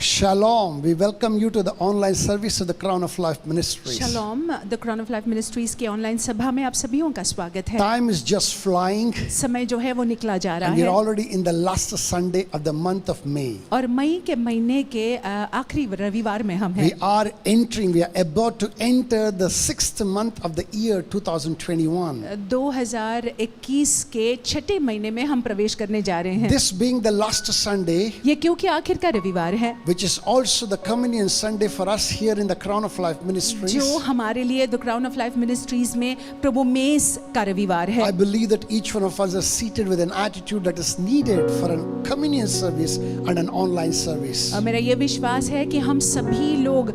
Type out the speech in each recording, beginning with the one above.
Shalom. We welcome you to the online service of the Crown of Life Ministries. Shalom, the Crown of Life Ministries के online सभा में आप सभीयों का स्वागत है। Time is just flying. समय जो है वो निकला जा रहा And we're है already in the last Sunday of the month of May. और मई के महीने के आखिरी रविवार में हम We हैं। are about to enter the 6th month of the year 2021. 2021 के छठे महीने में हम प्रवेश करने जा रहे हैं। This being the last Sunday, ये क्योंकि आखिर का रविवार है, which is also the communion Sunday for us here in the Crown of Life Ministries. जो हमारे लिए the crown of life ministries में प्रभु मेस का रविवार है। I believe that each one of us is seated with an attitude that is needed for a communion service and an online service. मेरा ये विश्वास है कि हम सभी लोग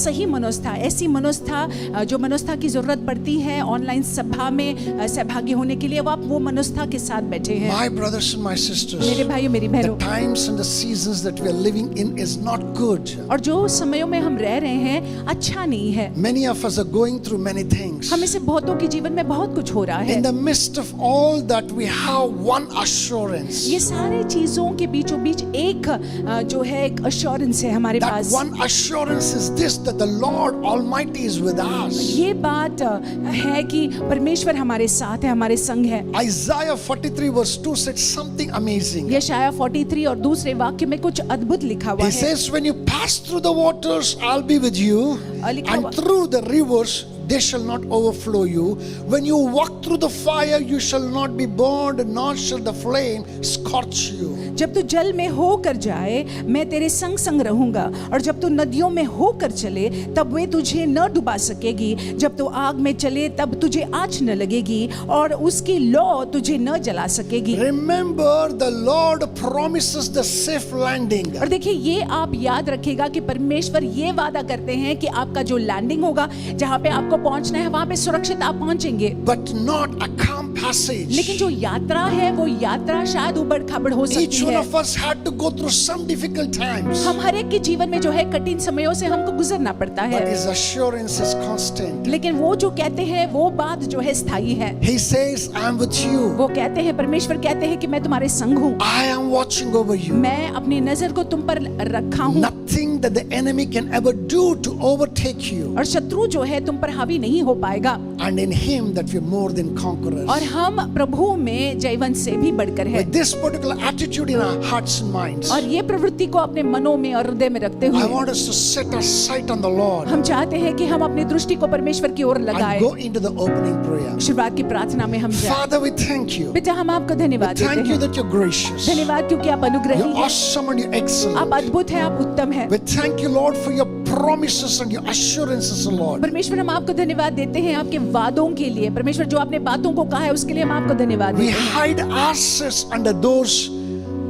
सही मनोस्था, ऐसी मनोस्था जो मनोस्था की जरूरत पड़ती है ऑनलाइन सभा में सहभागी होने के लिए, वो मनोस्था के साथ बैठे हैं। My brothers and my sisters, मेरे भाइयों मेरी the बहनों, times and the seasons that we are living in is not good. और जो समयों में हम रह रहे हैं अच्छा नहीं है। Many of us are going through many things. हम इसे बहुतों के जीवन में बहुत कुछ हो रहा है। In the midst of all that, we have one assurance. ये सारे चीजों के बीचों बीच एक जो है एक assurance है हमारे That pass. one assurance is this, that the Lord Almighty is with us. ये बात है कि परमेश्वर हमारे साथ है, हमारे संग है। Isaiah 43 verse 2 said something amazing. यशायाह 43 और दूसरे वाक्य में कुछ अद्भुत लिखा हुआ He है। says, when you pass through the waters, I'll be with you, and through the rivers, they shall not overflow you. When you walk through the fire, you shall not be burned, nor shall the flame scorch you. जब तू जल में होकर जाए मैं तेरे संग संग रहूंगा, और जब तू नदियों में होकर चले तब वे तुझे न डुबा सकेगी। जब तू आग में चले तब तुझे आँच न लगेगी, और उसकी लौ तुझे न जला सकेगी। Remember, the Lord promises the safe landing. और देखिए, ये आप याद रखिएगा कि परमेश्वर ये वादा करते हैं कि आपका जो लैंडिंग होगा, जहाँ पे आपको पहुंचना है वहां पे सुरक्षित आप पहुंचेंगे। But not a calm passage. लेकिन जो यात्रा है वो यात्रा शायद उबड़ खाबड़ हो सकती Each one है। of us had to go through some difficult times. हम हर एक के जीवन में जो है कठिन समयों से हमको गुजरना पड़ता है। But His assurance is constant. लेकिन वो जो कहते हैं वो बात जो है स्थायी है। He says, I am with you. वो कहते हैं, परमेश्वर कहते हैं कि मैं तुम्हारे संग हूँ। I am watching over you. मैं अपनी नजर को तुम पर रखा हूँ। Nothing that the enemy can ever do to overtake you. और शत्रु जो है तुम पर हावी नहीं हो पाएगा। And in Him that we are more than conquerors. और हम प्रभु में जयवंत से भी बढ़कर है। With this particular attitude in our hearts and minds, और ये प्रवृत्ति को अपने मनों में और हृदय में रखते I हुए want us to set our sight on the Lord हम चाहते हैं कि हम अपनी दृष्टि को परमेश्वर की ओर and लगाएं। go into the opening prayer. शुरुआत की प्रार्थना में हम जाएं। Father, we thank you. पिता, हम आपको धन्यवाद देते Thank you हैं। that you're gracious. धन्यवाद क्योंकि आप अनुग्रही You're हैं, awesome and you're आप excellent. अद्भुत हैं, आप उत्तम हैं। We thank you, Lord, for your promises and your assurances, Lord. परमेश्वर, हम आपको धन्यवाद देते हैं आपके वादों के लिए। परमेश्वर, जो आपने बातों को कहा है उसके लिए हम आपको धन्यवाद We देते हैं। hide ourselves under those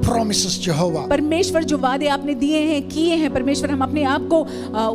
promises, Jehovah. परमेश्वर, जो वादे आपने दिए हैं, किए हैं, परमेश्वर, हम अपने आप को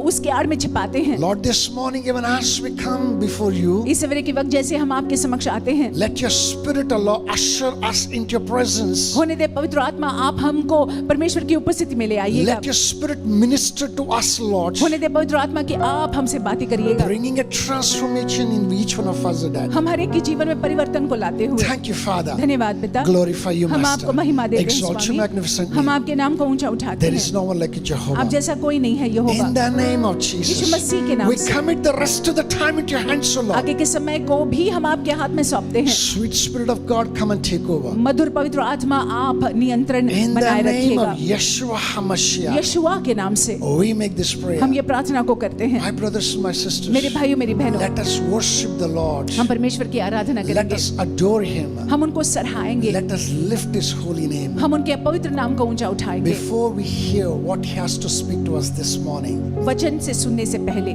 उसके आड़ में छिपाते हैं। Lord, this morning, even as we come before you, इस सवेरे के वक्त जैसे हम आपके समक्ष आते हैं, let your Spirit, O Lord, usher us into your presence. होने दे पवित्र आत्मा, आप हमको परमेश्वर की उपस्थिति में ले आइएगा। Let your Spirit minister to us, Lord, होने दे पवित्र आत्मा कि आप हमसे बातें करिएगा, bringing a transformation in each one of us today. हम हर एक के जीवन में परिवर्तन को लाते हुए। Thank you, Father. धन्यवाद पिता, Glorify you, हम Master. आपको महिमा देते हैं Exalt you स्वामी, magnificent हम name. आपके नाम को ऊंचा उठाते There is हैं। no one like you, Jehovah. आप जैसा कोई नहीं है यहोवा। In the name of Yeshu Jesus, मसीह के नाम we से commit the rest of the time into your hands, O Lord. आगे के समय को भी हम आपके हाथ में सौंपते हैं। Sweet Spirit of God, come and take over. मधुर पवित्र आत्मा, आप नियंत्रण In the बनाए name रखिएगा। of Yeshua HaMashiach, यशुआ के नाम से we make this prayer. हम ये प्रार्थना को करते हैं। My brothers and my sisters, मेरे भाइयों, मेरी बहनों, let us worship the Lord. हम परमेश्वर की आराधना Let करेंगे, us adore Him. हम उनको सराहाएंगे, Let us lift His holy name. हम उनके पवित्र नाम को ऊंचा उठाएंगे। Before we hear what He has to speak to us this morning, वचन से सुनने से पहले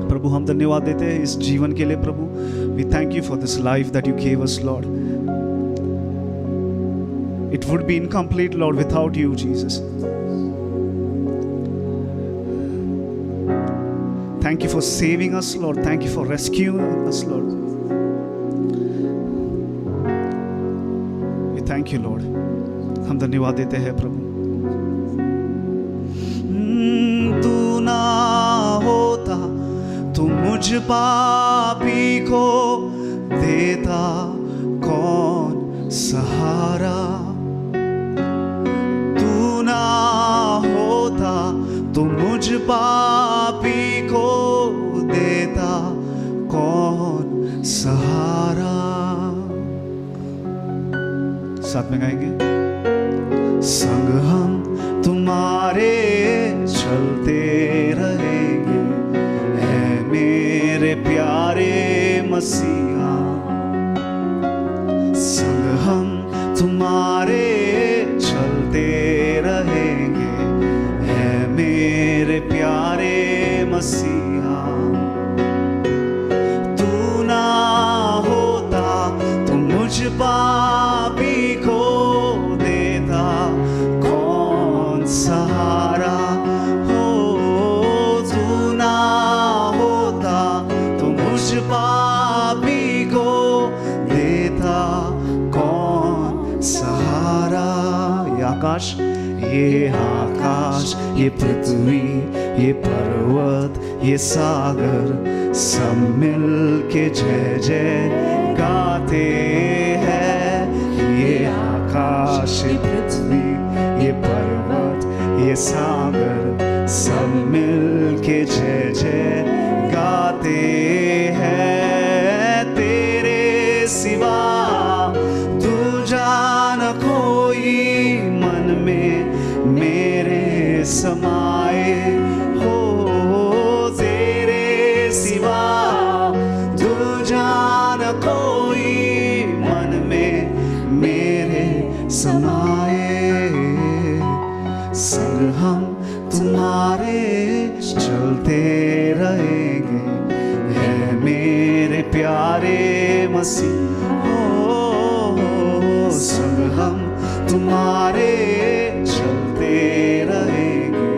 प्रभु, हम धन्यवाद देते हैं इस जीवन के लिए। प्रभु, we thank you for this life that you gave us Lord. It would be incomplete Lord without you Jesus. Thank you for saving us, Lord. Thank you for rescuing us, Lord. We thank you, Lord. हम धन्यवाद देते हैं प्रभु. तू ना होता तो मुझ पापी को देता कौन सहारा. तू ना होता तो मुझ पापी को देता कौन सहारा. साथ में गाएंगे. संग हम तुम्हारे चलते रहेंगे, ऐ मेरे प्यारे मसीहा. संग हम तुम्हारे चलते रहेंगे, ऐ मेरे प्यारे मसीहा. तू ना होता तो मुझ पापी को देता कौन सहारा. हो तू ना होता तो मुझ पापी को देता कौन सहारा. ये आकाश, ये पृथ्वी, ये पर्वत, ये सागर सब मिल के जय जय गाते हैं. ये आकाश, ये पृथ्वी, ये पर्वत, ये सागर सब मिल के जय जय गाते हैं. तेरे सिवा तू जान कोई मन में मेरे समाए. हो तेरे सिवा तू जान कोई मन में मेरे समाए. संग हम तुम्हारे चलते रहेंगे, है मेरे प्यारे मसीह. हो संग हम तुम्हारे चलते रहेंगे,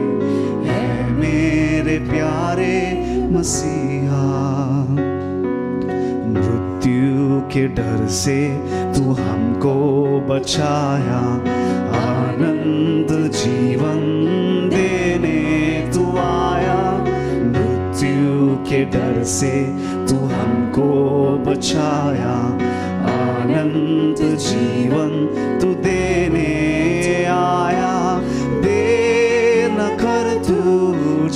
है मेरे प्यारे मसीहा. मृत्यु के डर से तू हमको बचाया, आनंद जीवन देने तू आया. मृत्यु के डर से तू हमको बचाया, आनंद जीवन तू देने आया. देर न कर तू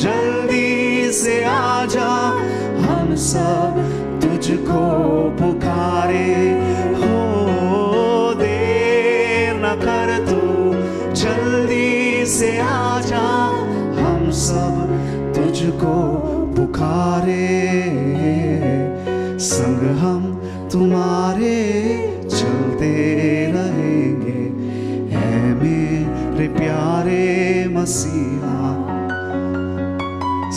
जल्दी से आजा, हम सब तुझको पुकारे. हो देर न कर तू जल्दी से आजा, हम सब तुझको पुकारे. संग हम तुम्हारे चलते रहेंगे, है मेरे प्यारे मसीहा.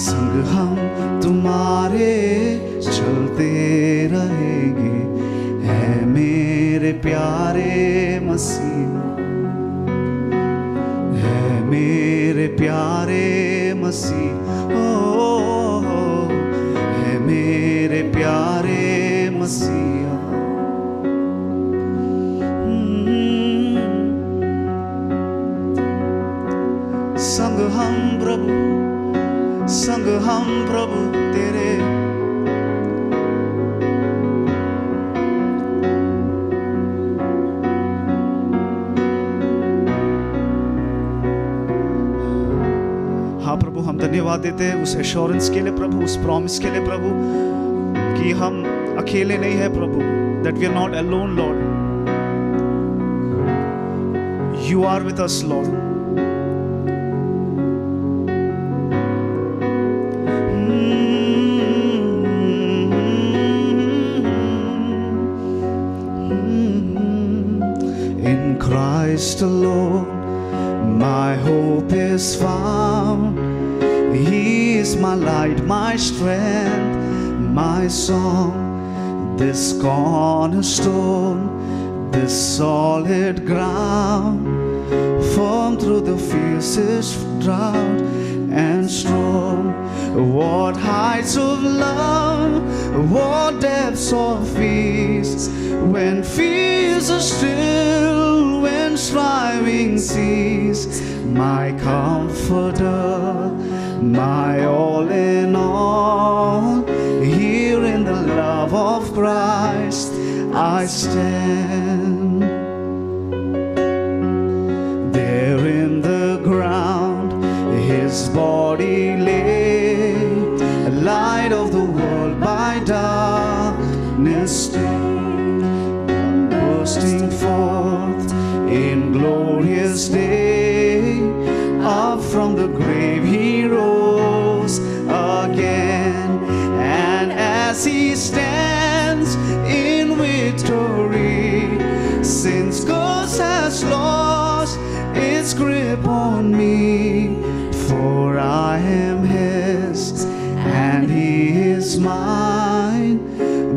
संग हम तुम्हारे चलते रहेंगे, है मेरे प्यारे मसीहा. है मेरे प्यारे मसीह. ओ है मेरे प्यारे मसीहा. संग हम प्रभु, संग हम प्रभु तेरे. हाँ प्रभु, हम धन्यवाद देते हैं उस एश्योरेंस के लिए प्रभु, उस प्रॉमिस के लिए प्रभु, कि हम अकेले नहीं है प्रभु. That we are not alone Lord. You are with us Lord. In Christ alone my hope is found. He is my light, my strength, my song. This cornerstone, this solid ground, firm through the fiercest drought and storm. What heights of love, what depths of peace, when fears are still, when striving cease. My comforter, my all in all, here in the love of Christ I stand. There in the ground his body lay, a light of the world by darkness stained, bursting forth in glorious day. Up from the grave he rose again, and as he stands in victory, sin's ghost has lost its grip on me. For I am his and he is mine,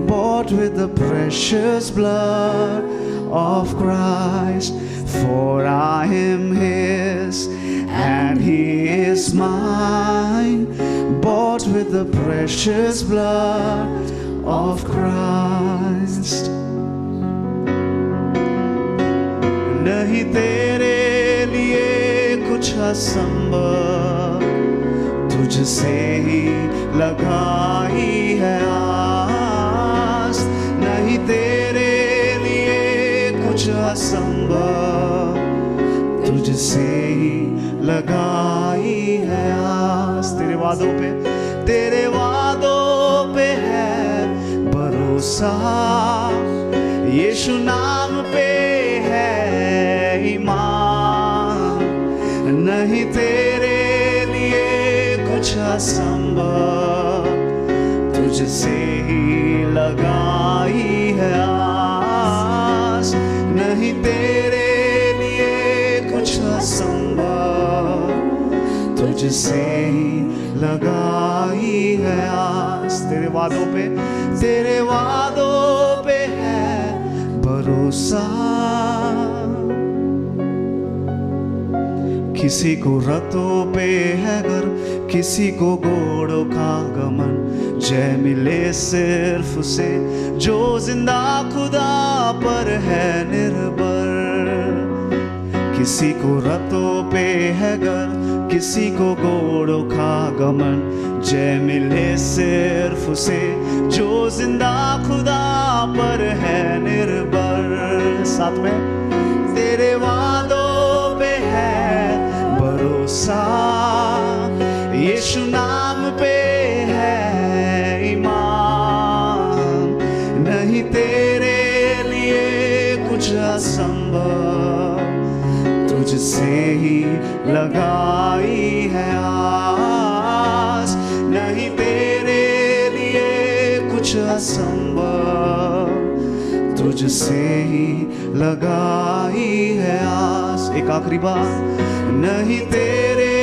bought with the precious blood of Christ. For I am his and he is mine, bought with the precious blood of Christ. नहीं तेरे लिए कुछ असंभव, तुझसे ही लगाई है आस। नहीं तेरे लिए कुछ असंभव, तुझसे ही लगाई है आस। तेरे वादों पे है भरोसा, यीशु नाम पे है ईमान। नहीं तेरे लिए कुछ असंभव, तुझसे ही लगाई है आस। नहीं तेरे लिए कुछ असंभव, तुझसे ही लगाई है आस। तेरे वादों पे है भरोसा। किसी को रतों पे है गर्व, किसी को घोड़ों का गमन, जय मिले सिर्फ उसे जो जिंदा खुदा पर है निर्भर। किसी को रतों पे है गर्व, किसी को घोड़ों का गमन, जय मिले सिर्फ उसे जो जिंदा खुदा पर है निर्भर। साथ में तेरे वादों पे है भरोसा, यीशु नाम पे है ईमान। नहीं तेरे लिए कुछ असंभव, तुझसे ही लगाई है आस। नहीं तेरे लिए कुछ असंभव, तुझसे ही लगाई है आस। एक आखिरी बात, नहीं तेरे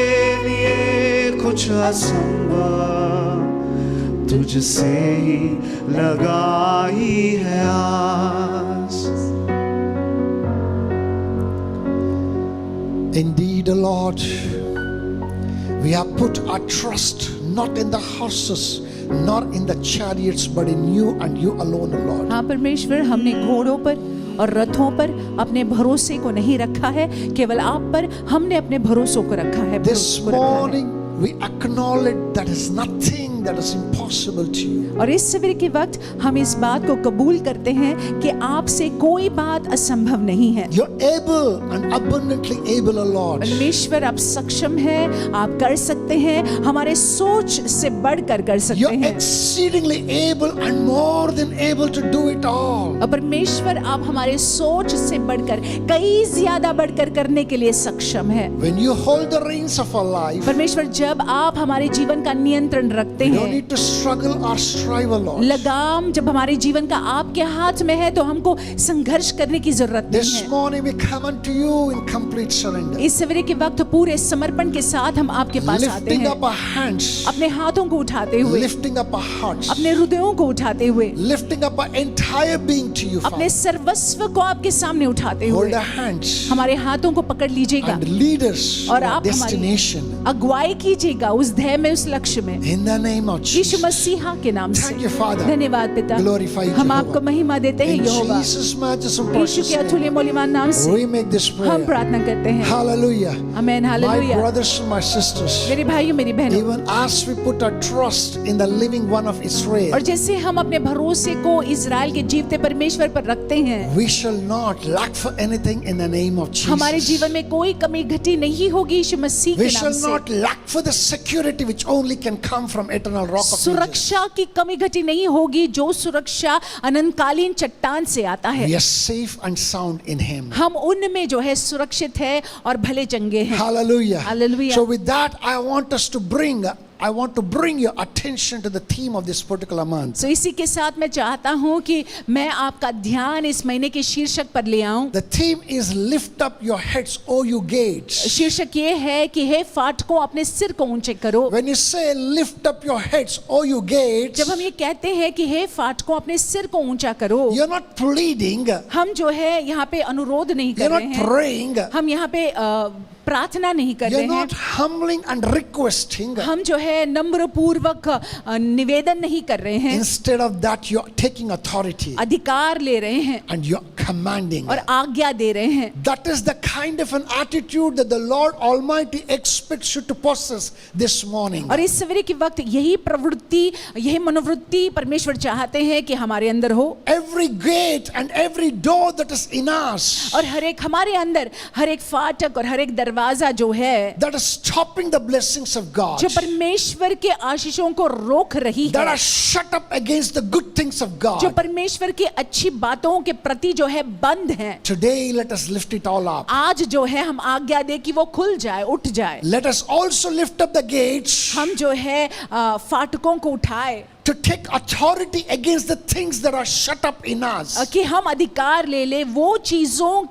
लिए कुछ असंभव, तुझसे ही लगाई है आस। Indeed, O Lord, we have put our trust not in the horses, nor in the chariots, but in you and you alone, O Lord. हाँ परमेश्वर, हमने घोड़ों पर और रथों पर अपने भरोसे को नहीं रखा है, केवल आप पर हमने अपने भरोसों को रखा है। This morning we acknowledge that is nothing that is impossible to you. और इस सवेरे के वक्त हम इस बात को कबूल करते हैं कि आपसे कोई बात असंभव नहीं है। You're able and abundantly able, O Lord. परमेश्वर, आप सक्षम हैं, आप कर सकते हैं, हमारे सोच से बढ़कर कर सकते You're हैं। exceedingly able and more than able to do it all. और परमेश्वर, आप हमारे सोच से बढ़कर, कई ज्यादा बढ़कर करने के लिए सक्षम है। When you hold the reins of our life, परमेश्वर, जब आप हमारे जीवन का नियंत्रण रखते हैं, No है। need to struggle or strive, O Lord. लगाम जब हमारे जीवन का आपके हाथ में है तो हमको संघर्ष करने की जरूरत नहीं This है। morning we come unto you in complete surrender. इस सवेरे के वक्त पूरे समर्पण के साथ हम आपके पास आते Lifting हैं, up our hands, अपने हाथों को उठाते हुए, lifting up our hearts, अपने हृदयों को उठाते हुए, lifting up our entire being to you, अपने Father. सर्वस्व को आपके सामने उठाते हुए Hold our hands हमारे हाथों को पकड़ लीजिएगा and lead us to और our आप हमारी destination. अगुवाई कीजिएगा उस ध्येय में, उस लक्ष्य में, In the name of Yeshu Jesus. मसीहा के नाम से। Thank you, Father. धन्यवाद पिता, Glorify you, हम Jehovah. आपको महिमा देते हैं In Jehovah, Jesus' matchless and Yeshu precious के अतुल्य name, मूल्यवान नाम से we make this हम prayer. प्रार्थना करते हैं। Hallelujah. Amen, My hallelujah. brothers and my sisters, मेरे भाइयों मेरी बहनों, even as we put our trust in the living one of Israel, और जैसे हम अपने भरोसे को इज़राइल के जीवते परमेश्वर पर रखते हैं, we shall not lack for anything in the name of हमारे Jesus. जीवन में कोई कमी घटी नहीं होगी यीशु मसीह We के नाम shall से। not lack for the security which only can come from eternal rock of ages. सुरक्षा की कमी घटी नहीं होगी जो सुरक्षा अनंतकालीन चट्टान से आता है। We are safe and sound in Him. हम उनमें जो है सुरक्षित है और भले चंगे हैं। Hallelujah. Hallelujah. So with that, I want to bring your attention to the theme of this particular month. तो इसी के साथ मैं चाहता हूं कि मैं आपका ध्यान इस महीने के शीर्षक पर ले आऊं। The theme is lift up your heads, O you gates. शीर्षक ये है कि हे फाटकों अपने सिर को ऊंचे करो। When you say lift up your heads, O you gates, जब हम ये कहते हैं कि हे फाटकों अपने सिर को ऊंचा करो, you're not pleading, हम जो है यहाँ पे अनुरोध नहीं कर you're रहे not हैं, praying, हम यहाँ पे प्रार्थना नहीं कर you're रहे हैं, not humbling and requesting. हम जो है नम्र पूर्वक निवेदन नहीं कर रहे हैं, Instead of that, you're taking authority अधिकार ले रहे हैं and you're commanding. और आज्ञा दे रहे हैं। That is the kind of an attitude that the Lord Almighty expects you to possess this morning. और इस सवेरे के वक्त यही प्रवृत्ति, यही मनोवृत्ति परमेश्वर चाहते हैं कि हमारे अंदर हो। Every gate and every door that is in us, और हर एक हमारे अंदर हर एक फाटक और हर एक दरवाजा जो है that is stopping the blessings of God, जो परमेश्वर के आशीषों को रोक रही that है, are shut up against the good things of जो God. परमेश्वर की अच्छी बातों के प्रति जो है बंद है, Today, let us lift it all up. आज जो है हम आज्ञा दे कि वो खुल जाए, उठ जाए। Let us also lift up the gates हम जो है फाटकों को उठाए to take authority against the things that are shut up in us. कि हम अधिकार ले ले वो चीजों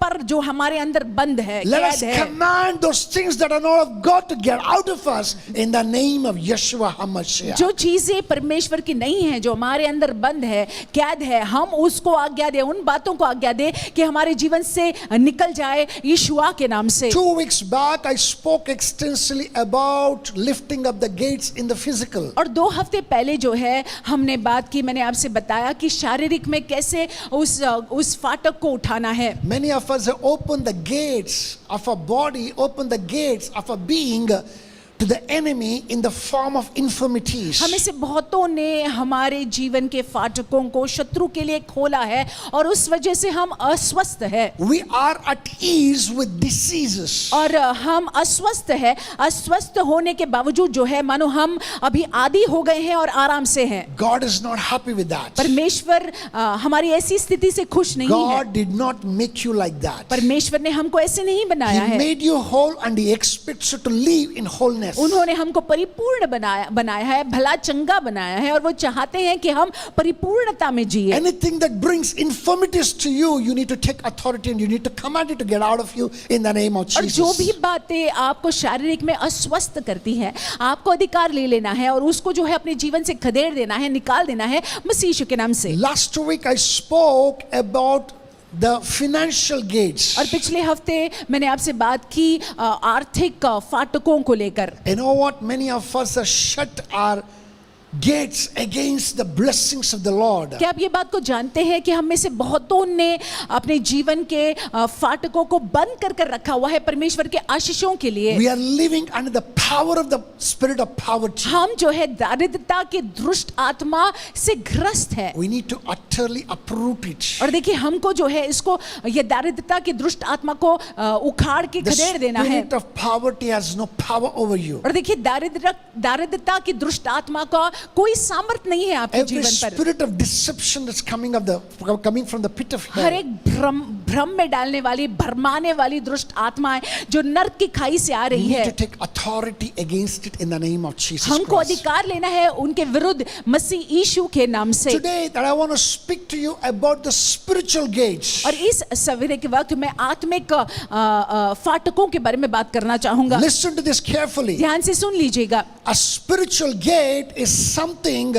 पर जो हमारे अंदर बंद है, Let us कैद है। command those things that are not of God to get out of us in the name of Yeshua HaMashiach. जो चीजें परमेश्वर की नहीं है, जो हमारे अंदर बंद है, कैद है, हम उसको आज्ञा दे, उन बातों को आज्ञा दे कि हमारे जीवन से निकल जाए यीशुआ के नाम से। 2 weeks back, I spoke extensively about lifting up the gates in the physical. और 2 हफ्ते पहले जो है हमने बात की, मैंने आपसे बताया कि शारीरिक में कैसे उस फाटक को उठाना है। Many of us have opened the gates of our body, opened the gates of our being to the enemy in the form of infirmities. हमें से बहुतों ने हमारे जीवन के फाटकों को शत्रु के लिए खोला है और उस वजह से हम अस्वस्थ है। We are at ease with diseases. और हम अस्वस्थ है, अस्वस्थ होने के बावजूद जो है मानो हम अभी आदी हो गए हैं और आराम से हैं। God is not happy with that. परमेश्वर हमारी ऐसी स्थिति से खुश नहीं है। God did not make you like that. परमेश्वर ने हमको ऐसे नहीं बनाया He है। made you whole and He expects you to live in wholeness. उन्होंने हमको परिपूर्ण बनाया है, भला चंगा बनाया है और वो चाहते हैं कि हम परिपूर्णता में जिए। Anything that brings infirmities to you, you need to take authority and you need to command it to get out of you in the name of और जो Jesus. भी बातें आपको शारीरिक में अस्वस्थ करती है, आपको अधिकार ले लेना है और उसको जो है अपने जीवन से खदेड़ देना है, निकाल देना है मसीह यीशु के नाम से। Last week I spoke about the financial gates. और पिछले हफ्ते मैंने आपसे बात की आर्थिक फाटकों को लेकर। You know what? Many of us have shut our gates against the blessings of the Lord. क्या आप ये बात को जानते हैं कि हम में से बहुतों ने अपने जीवन के फाटकों को बंद कर कर रखा हुआ है परमेश्वर के आशीषों के लिए। We are living under the power of the spirit of poverty. हम जो है दारिद्रता के दुष्ट आत्मा से ग्रस्त है। We need to utterly uproot it. और देखिए हमको जो है इसको ये दारिद्रता की दुष्ट आत्मा को उखाड़ के The खदेड़ देना है। spirit of poverty has no power over you. और देखिए दारिद्रता की दुष्ट आत्मा का कोई सामर्थ नहीं है आपके Every जीवन पर। spirit of deception that's coming from the pit of her hell. एक भ्रम में डालने वाली, भरमाने वाली दुष्ट आत्माएं जो नरक की खाई से आ We रही need है, to take authority against it in the name of Jesus हमको Christ. अधिकार लेना है उनके विरुद्ध मसीह यीशु के नाम से। Today that I want to speak to you about the spiritual gates. और इस सवेरे के वक्त मैं आत्मिक फाटकों के बारे में बात करना चाहूंगा। Listen to this carefully. ध्यान से सुन लीजिएगा। A spiritual gate is something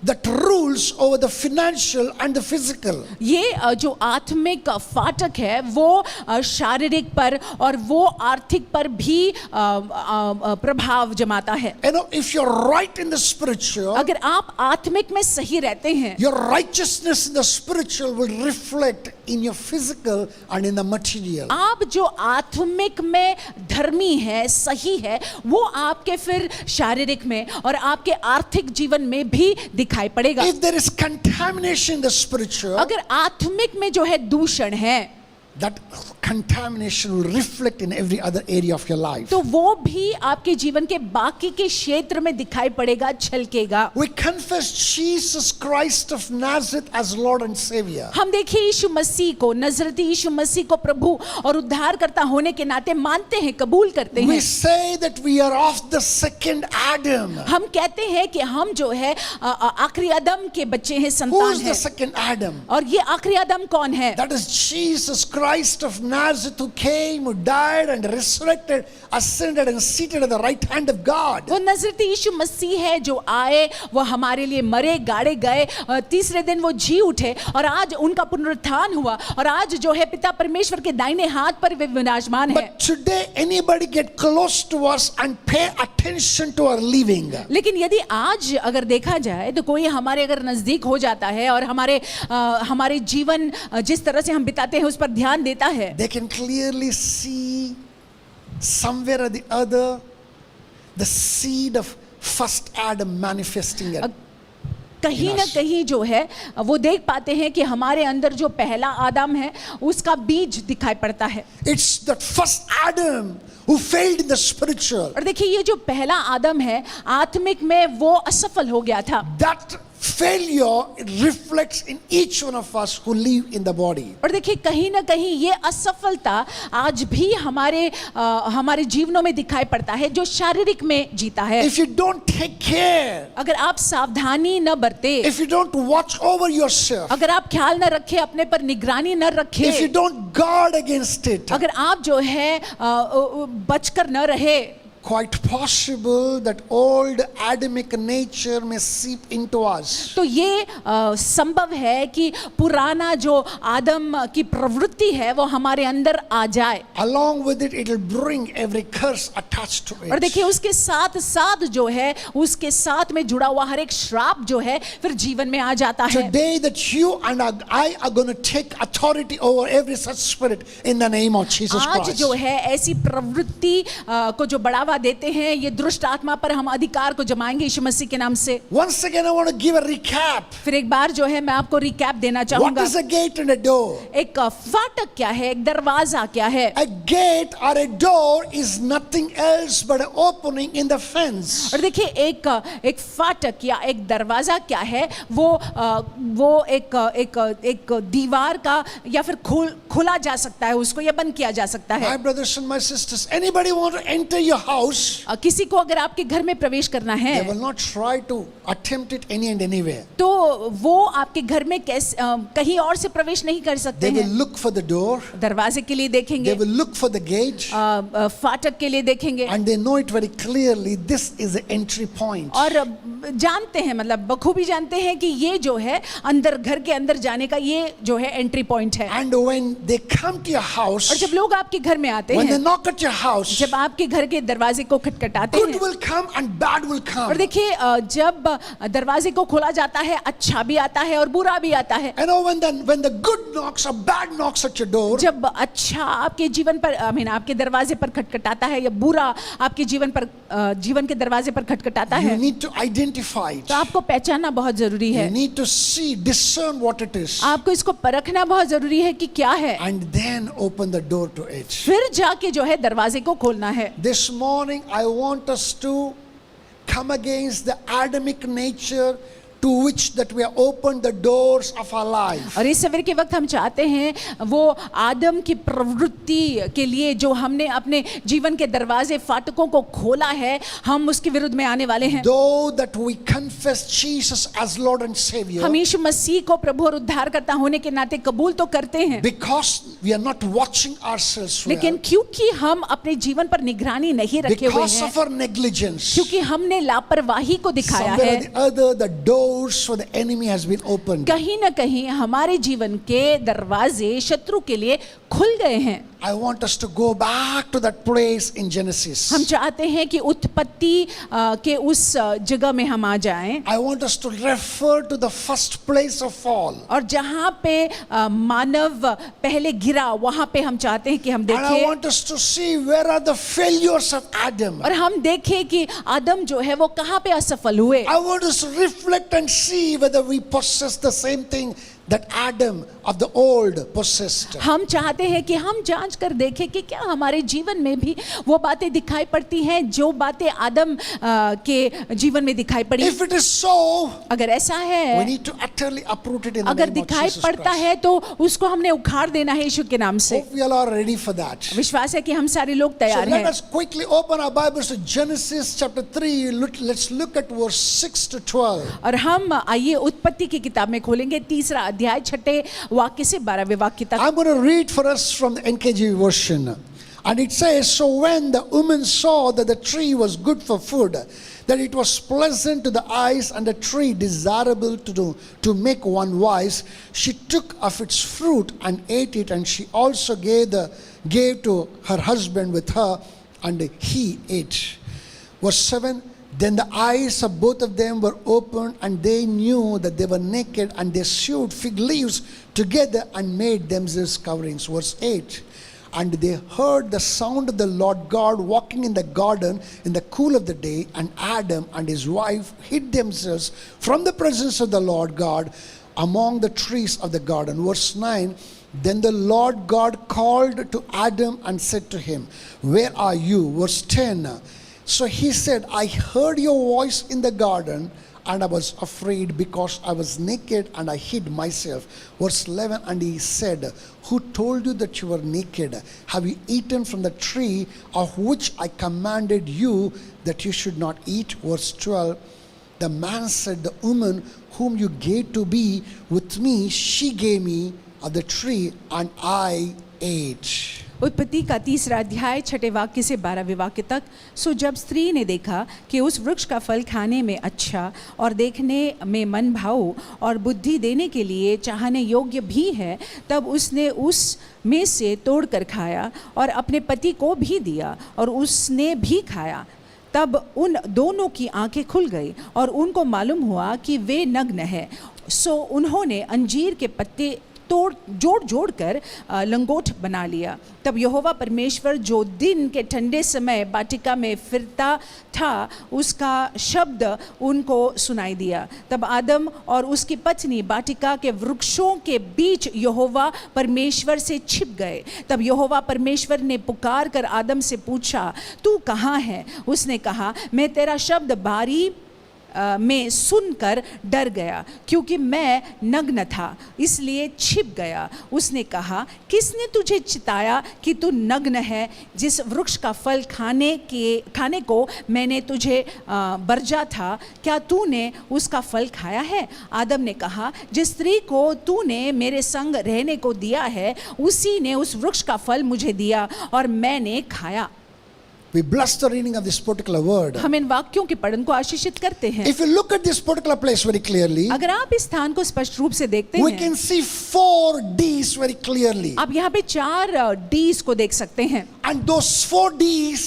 that rules over the financial and the physical. ये जो आत्मिक फाटक है वो शारीरिक पर और वो आर्थिक पर भी प्रभाव जमाता है। You know, if you're right in the spiritual, अगर आप आत्मिक में सही रहते हैं, your righteousness in the spiritual will reflect in your physical and in the material. आप जो आत्मिक में धर्मी है, सही है, वो आपके फिर शारीरिक में और आपके आर्थिक जीवन में भी दिखाई पड़ेगा। If there is contamination in the spiritual, अगर आत्मिक में जो है दूषण है, that contamination will reflect in every other area of your life. तो वो भी आपके जीवन के बाकी के क्षेत्र में दिखाई पड़ेगा, छलकेगा। We confess Jesus Christ of Nazareth as Lord and Savior. हम देखिए यीशु मसीह को, नजरती यीशु मसीह को प्रभु और उद्धारकर्ता होने के नाते मानते हैं, कबूल करते We हैं। say that we are of the second Adam. हम कहते हैं कि हम जो है आखिरी आदम के बच्चे हैं, Who संतान is the हैं। second Adam? और ये आखिरी आदम कौन है? That is Jesus Christ of Nazareth, who came, who died and resurrected, ascended and seated at the right hand of God. वो नजरती यीशु मसीह है जो आए, वो हमारे लिए मरे, गाड़े गए, तीसरे दिन वो जी उठे और आज उनका पुनरुत्थान हुआ और आज जो है पिता परमेश्वर के दाहिने हाथ पर वे विराजमान है। But today anybody get close to us and pay attention to our living. लेकिन यदि आज अगर देखा जाए तो कोई हमारे अगर नजदीक हो जाता है और हमारे जीवन जिस तरह से हम बिताते हैं उस पर ध्यान देता है, They can clearly see somewhere or the other the seed of first Adam manifesting it. कहीं ना कहीं जो है वो देख पाते हैं कि हमारे अंदर जो पहला आदम है उसका बीज दिखाई पड़ता है। It's that first Adam who failed in the spiritual. और देखिए ये जो पहला आदम है आत्मिक में वो असफल हो गया था। That failure it reflects in each one of us who live in the body. और देखिए कहीं ना कहीं ये असफलता आज भी हमारे जीवनों में दिखाई पड़ता है जो शारीरिक में जीता है। If you don't take care, अगर आप सावधानी न बरते, if you don't watch over yourself, अगर आप ख्याल न रखें, अपने पर निगरानी न रखें, if you don't guard against it, अगर आप जो है बचकर न रहे, quite possible that old Adamic nature may seep into us. तो ये संभव है कि पुराना जो आदम की प्रवृत्ति है वो हमारे अंदर आ जाए। Along with it, it will bring every curse attached to और it. देखिए उसके साथ साथ जो है उसके साथ में जुड़ा हुआ हर एक श्राप जो है फिर जीवन में आ जाता है। Today that you and I are going to take authority over every such spirit in the name of Jesus आज Christ. जो है ऐसी प्रवृत्ति को जो बढ़ावा देते हैं ये दुष्ट आत्मा पर हम अधिकार को जमाएंगे यीशु मसीह के नाम से। Once again, I want to give a recap. फिर एक बार जो है मैं आपको रिकैप देना What चाहूंगा। is a gate and a door? एक फाटक क्या है, एक दरवाजा क्या है? A gate or a door is nothing else but an opening in the fence. और देखिए एक फाटक या एक दरवाजा क्या है, वो एक दीवार का या फिर खोला जा सकता है उसको या बंद किया जा सकता है। My brothers and my sisters, anybody want to enter your house, किसी को अगर आपके घर में प्रवेश करना है they will not try to attempt it any and anywhere. तो वो आपके घर में कैसे कहीं और से प्रवेश नहीं कर सकते They will हैं। look for the door, दरवाजे के लिए they देखेंगे, will look for the gate, फाटक के लिए देखेंगे and they know it very clearly. This is the entry point. और जानते हैं, मतलब बखूबी जानते हैं कि ये जो है अंदर घर के अंदर जाने का ये जो है एंट्री पॉइंट है। And when they come to your house, और जब लोग आपके घर में आते when they हैं, knock at your house, जब आपके घर के दरवाजे को खटखटाते good हैं, will come and bad will come. और देखिए जब दरवाजे को खोला जाता है अच्छा भी आता है और बुरा भी आता है। You know, when the good knocks or bad knocks at your door, जब अच्छा आपके जीवन पर आपके दरवाजे पर खटखटाता है या बुरा आपके जीवन के दरवाजे पर खटखटाता you है, need to identify it. तो आपको पहचानना बहुत जरूरी You है। need to see, discern what it is, आपको इसको परखना बहुत जरूरी है कि क्या है, and then open the door to it. फिर जाके जो है दरवाजे को खोलना है। This morning, I want us to come against the Adamic nature to which that we have opened the doors of our life. और इस सवेर के वक्त हम चाहते हैं वो आदम की प्रवृत्ति के लिए जो हमने अपने जीवन के दरवाजे फाटकों को खोला है, हम उसके विरुद्ध में आने वाले हैं। Though that we confess Jesus as Lord and Savior, हम यीशु मसीह को प्रभु और उद्धारकर्ता होने के नाते कबूल तो करते हैं, because we are not watching ourselves well, लेकिन क्योंकि हम अपने जीवन पर निगरानी नहीं रखे हुए because हैं, of our negligence, क्योंकि हमने लापरवाही को दिखाया somewhere है, or the other the doors for the enemy has been opened. कहीं ना कहीं हमारे जीवन के दरवाजे शत्रु के लिए खुल गए हैं। I want us to go back to that place in Genesis. हम चाहते हैं कि उत्पत्ति के उस जगह में हम आ जाएं, I want us to refer to the first place of fall. और जहाँ पे मानव पहले गिरा वहाँ पे हम चाहते हैं कि हम And I देखें, want us to see where are the failures of Adam. और हम देखें कि आदम जो है वो कहाँ पे असफल हुए। I want us to reflect and see whether we possess the same thing that Adam of the old possessed. हम चाहते हैं कि हम जांच कर देखें कि क्या हमारे जीवन में भी वो बातें दिखाई पड़ती हैं जो बातें आदम के जीवन में दिखाई पड़ी। If it is so, अगर ऐसा we है, need to utterly uproot it in the अगर name of दिखाई Jesus पड़ता Christ. है तो उसको हमने उखाड़ देना है यीशु के नाम से। Hope we all are ready for that. विश्वास है कि हम सारे लोग So तैयार let हैं। us quickly open our Bibles to Genesis chapter 3. Let's look at verse 6 to 12. और हम आइए उत्पत्ति की किताब में खोलेंगे 3रा अध्याय 6 वाक्य से 12वें वाक्य तक। I'm going to read for us from the NKJV version. And it says, so when the woman saw that the tree was good for food, that it was pleasant to the eyes and the tree desirable to make one wise, she took of its fruit and ate it, and she also gave to her husband with her, and he ate. Verse 7, then the eyes of both of them were opened, and they knew that they were naked, and they sewed fig leaves together and made themselves coverings. Verse 8, and they heard the sound of the Lord God walking in the garden in the cool of the day, and Adam and his wife hid themselves from the presence of the Lord God among the trees of the garden. Verse 9, then the Lord God called to Adam and said to him, where are you? Verse 10, so he said, I heard your voice in the garden, and I was afraid because I was naked and I hid myself. Verse 11, and he said, who told you that you were naked? Have you eaten from the tree of which I commanded you that you should not eat? Verse 12, the man said, the woman whom you gave to be with me, she gave me of the tree, and I ate. उत्पत्ति का 3रा अध्याय 6 वाक्य से 12वें वाक्य तक। सो जब स्त्री ने देखा कि उस वृक्ष का फल खाने में अच्छा और देखने में मन भाऊ और बुद्धि देने के लिए चाहने योग्य भी है, तब उसने उस में से तोड़कर खाया और अपने पति को भी दिया, और उसने भी खाया। तब उन दोनों की आंखें खुल गई और उनको मालूम हुआ कि वे नग्न हैं। सो उन्होंने अंजीर के पत्ते जोड़ कर लंगोट बना लिया। तब यहोवा परमेश्वर जो दिन के ठंडे समय वाटिका में फिरता था, उसका शब्द उनको सुनाई दिया। तब आदम और उसकी पत्नी वाटिका के वृक्षों के बीच यहोवा परमेश्वर से छिप गए। तब यहोवा परमेश्वर ने पुकार कर आदम से पूछा, तू कहाँ है? उसने कहा, मैं तेरा शब्द बारी में सुनकर डर गया, क्योंकि मैं नग्न था इसलिए छिप गया। उसने कहा, किसने तुझे चिताया कि तू नग्न है? जिस वृक्ष का फल खाने को मैंने तुझे बरजा था, क्या तूने उसका फल खाया है? आदम ने कहा, जिस स्त्री को तूने मेरे संग रहने को दिया है, उसी ने उस वृक्ष का फल मुझे दिया और मैंने खाया। We bless the reading of this particular word. हम इन वाक्यों के पठन को आशीषित करते हैं। If you look at this particular place very clearly, अगर आप इस स्थान को स्पष्ट रूप से देखते we हैं, can see 4 D's very clearly. आप यहाँ पे 4 D's को देख सकते हैं, And those 4 D's,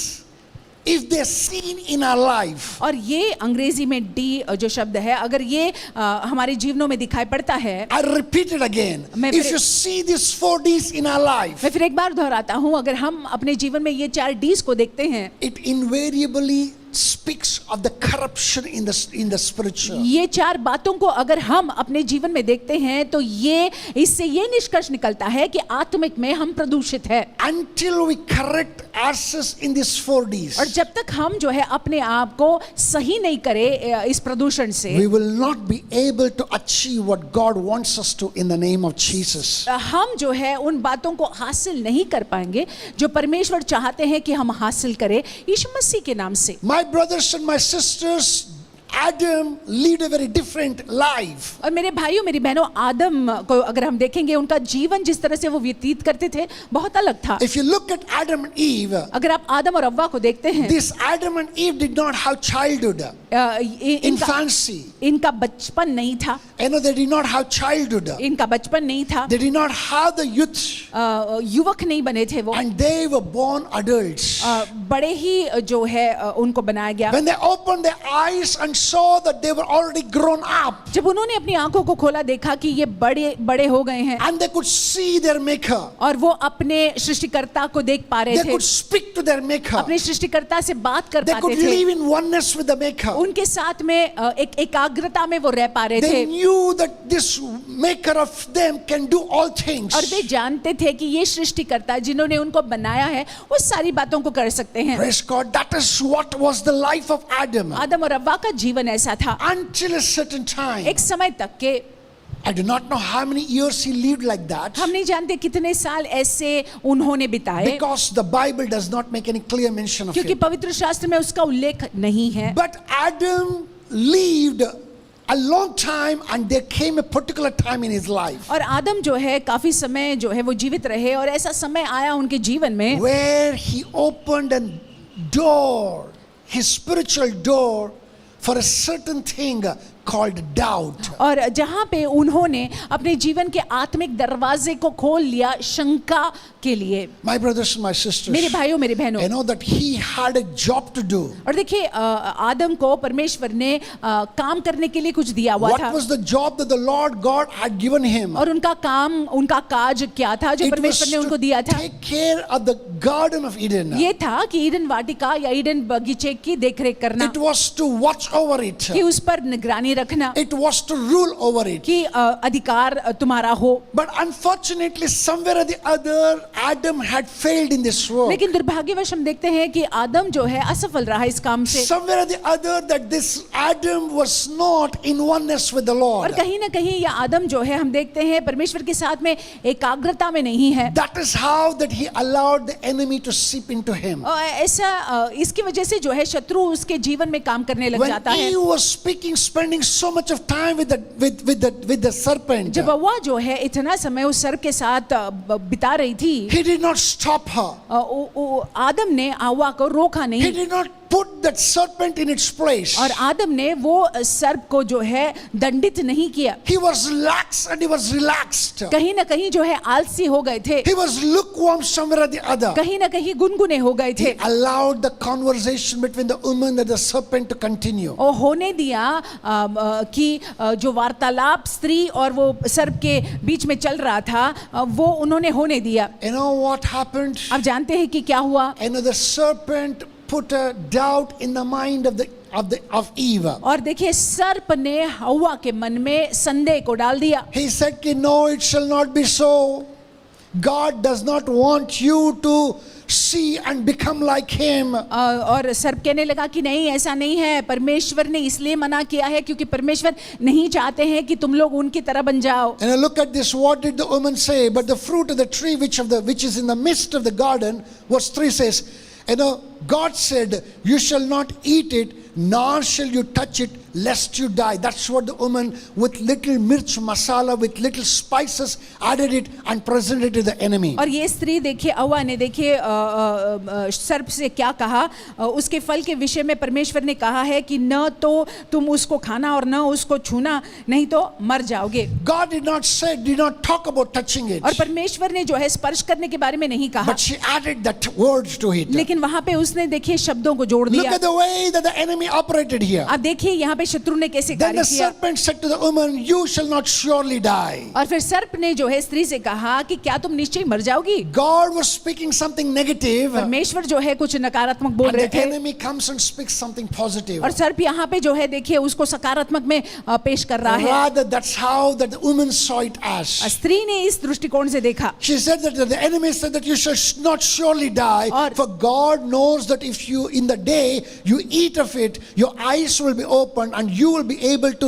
if they're seen in our life, और ये अंग्रेजी में डी जो शब्द है, अगर ये हमारे जीवनों में दिखाई पड़ता है, I repeat it again. मैं If फिर- you see these 4 D's in our life, मैं फिर एक बार दोहराता हूँ, अगर हम अपने जीवन में ये 4 D's को देखते हैं, it invariably speaks of the corruption in the spiritual. ये 4 बातों को अगर हम अपने जीवन में देखते हैं तो ये इससे ये निष्कर्ष निकलता है कि आत्मिक में हम प्रदूषित है। Until we correct ourselves in these 4 Ds, और जब तक हम जो है अपने आप को सही नहीं करें इस प्रदूषण से, we will not be able to achieve what God wants us to in the name of Jesus. हम जो है उन बातों को हासिल नहीं कर पाएंगे जो परमेश्वर चाहते हैं कि हम हासिल करें यीशु मसीह के नाम से। My brothers and my sisters, Adam lived a very different life. और मेरे भाइयों मेरी बहनों, आदम को अगर हम देखेंगे उनका जीवन जिस तरह से वो व्यतीत करते थे बहुत अलग था। If you look at Adam and Eve, अगर आप आदम और अव्वा को देखते हैं, this Adam and Eve did not have childhood, infancy. इनका बचपन नहीं था, You know, they did not have childhood. इनका बचपन नहीं था, They did not have the youth, युवक नहीं बने थे वो, and they were born adults. बड़े ही जो है उनको बनाया गया। When they opened their eyes and saw that they were already grown up, जब उन्होंने अपनी आंखों को खोला, देखा कि ये बड़े बड़े हो गए हैं and they could see their maker, और वो अपने सृष्टिकर्ता को देख पा रहे they थे, could speak to their maker, अपने सृष्टिकर्ता से बात कर they पाते could थे, live in oneness with the maker. उनके साथ में एक एकाग्रता में वो रह पा रहे They थे, knew that this maker of them can do all things. और वे जानते थे कि ये सृष्टिकर्ता जिन्होंने उनको बनाया है वो सारी बातों को कर सकते हैं। Praise God. That is what was the life of Adam आदम और अव्वा का जीवन ऐसा था until a certain time. एक समय तक के, I do not know how many years he lived like that, हम नहीं जानते कितने साल ऐसे उन्होंने बिताए, because the Bible does not make any clear mention of क्योंकि it. पवित्र शास्त्र में उसका उल्लेख नहीं है। But Adam lived a long time, and there came a particular time in his life और आदम जो है काफी समय जो है वो जीवित रहे, और ऐसा समय आया उनके जीवन में where he opened a door, his spiritual door, for a certain thing called doubt. और जहाँ पे उन्होंने अपने जीवन के आत्मिक दरवाजे को खोल लिया शंका के लिए। My brothers and my sisters, मेरे भाइयों मेरी बहनों, I know that he had a job to do. और देखिए आदम को परमेश्वर ने काम करने के लिए कुछ दिया हुआ What था, was the job that the Lord God had given him? और उनका काम, उनका काज क्या था जो It was परमेश्वर ने उनको दिया to था? take care of the Garden of Eden. ये था कि ईडन वाटिका या ईडन बगीचे की देखरेख करना, It was to watch over it. कि उस पर निगरानी रखना, It was to rule over it. कि अधिकार तुम्हारा हो। But unfortunately, somewhere or the other, Adam had failed in this work. लेकिन दुर्भाग्यवश हम देखते हैं कि आदम जो है असफल रहा इस काम से, Somewhere or the other, that this Adam was not in oneness with the और Lord. कहीं ना कहीं यह आदम जो है हम देखते हैं परमेश्वर के साथ में एकाग्रता में नहीं है। That is how that he allowed the enemy to seep into him. और ऐसा इसकी वजह से जो है शत्रु उसके जीवन में काम करने लग When जाता है। Eve was spending so much of time with the serpent, जब हव्वा जो है इतना समय उस सर्प के साथ बिता रही थी, he did not stop her. आदम ने हव्वा को रोका He नहीं, did not put that serpent in its place. और आदम ने वो सर्प को जो है दंडित नहीं किया। He was lax and he was relaxed. कहीं ना कहीं जो है आलसी हो गए थे, He was lukewarm somewhere or the other. कहीं ना कहीं गुनगुने हो गए थे, He allowed the conversation between the woman and the serpent to continue. और होने दिया कि जो वार्तालाप स्त्री और वो सर्प के बीच में चल रहा था वो उन्होंने होने दिया। You know what happened? आप जानते हैं कि क्या हुआ? You know, the serpent put a doubt in the mind of Eve. और देखिए सर्प ने हव्वा के मन में संदेह को डाल दिया। He said, "No, it shall not be so. God does not want you to see and become like him." और सर्प कहने लगा कि नहीं, ऐसा नहीं है, परमेश्वर ने इसलिए मना किया है क्योंकि परमेश्वर नहीं चाहते हैं कि तुम लोग उनकी तरह बन जाओ। And look at this. What did the woman say? But the fruit of the tree which is in the midst of the garden, verse 3 says, God said, "You shall not eat it, nor shall you touch it, lest you die." That's what the woman with little mirch masala, with little spices, added it and presented it to the enemy. और ये स्त्री देखिए, हव्वा ने देखिए सर्प से क्या कहा, उसके फल के विषय में परमेश्वर ने कहा है कि न तो तुम उसको खाना और न उसको छूना, नहीं तो मर जाओगे। God did not talk about touching it, और परमेश्वर ने जो है स्पर्श करने के बारे में नहीं कहा, but she added that words to it. लेकिन वहां पे उसने देखिए शब्दों को जोड़ Look दिया। at the way that the enemy operated here. आप देखिए यहाँ पे शत्रु ने कैसे Then कार्य the किया। serpent said to the woman, you shall not surely die. और फिर सर्प ने जो है स्त्री से कहा कि क्या तुम निश्चय मर जाओगी। God was speaking something negative, and परमेश्वर जो है कुछ नकारात्मक बोल रहे the थे, enemy comes and speaks something positive. और सर्प यहाँ पे जो है देखिए उसको सकारात्मक में पेश कर रहा है। Rather, that's how that the woman saw it as. स्त्री ने इस दृष्टिकोण से देखा। She said that the enemy said that you shall not surely die, और- for God knows that if you in the day you eat of it, your eyes will be opened and you will be able to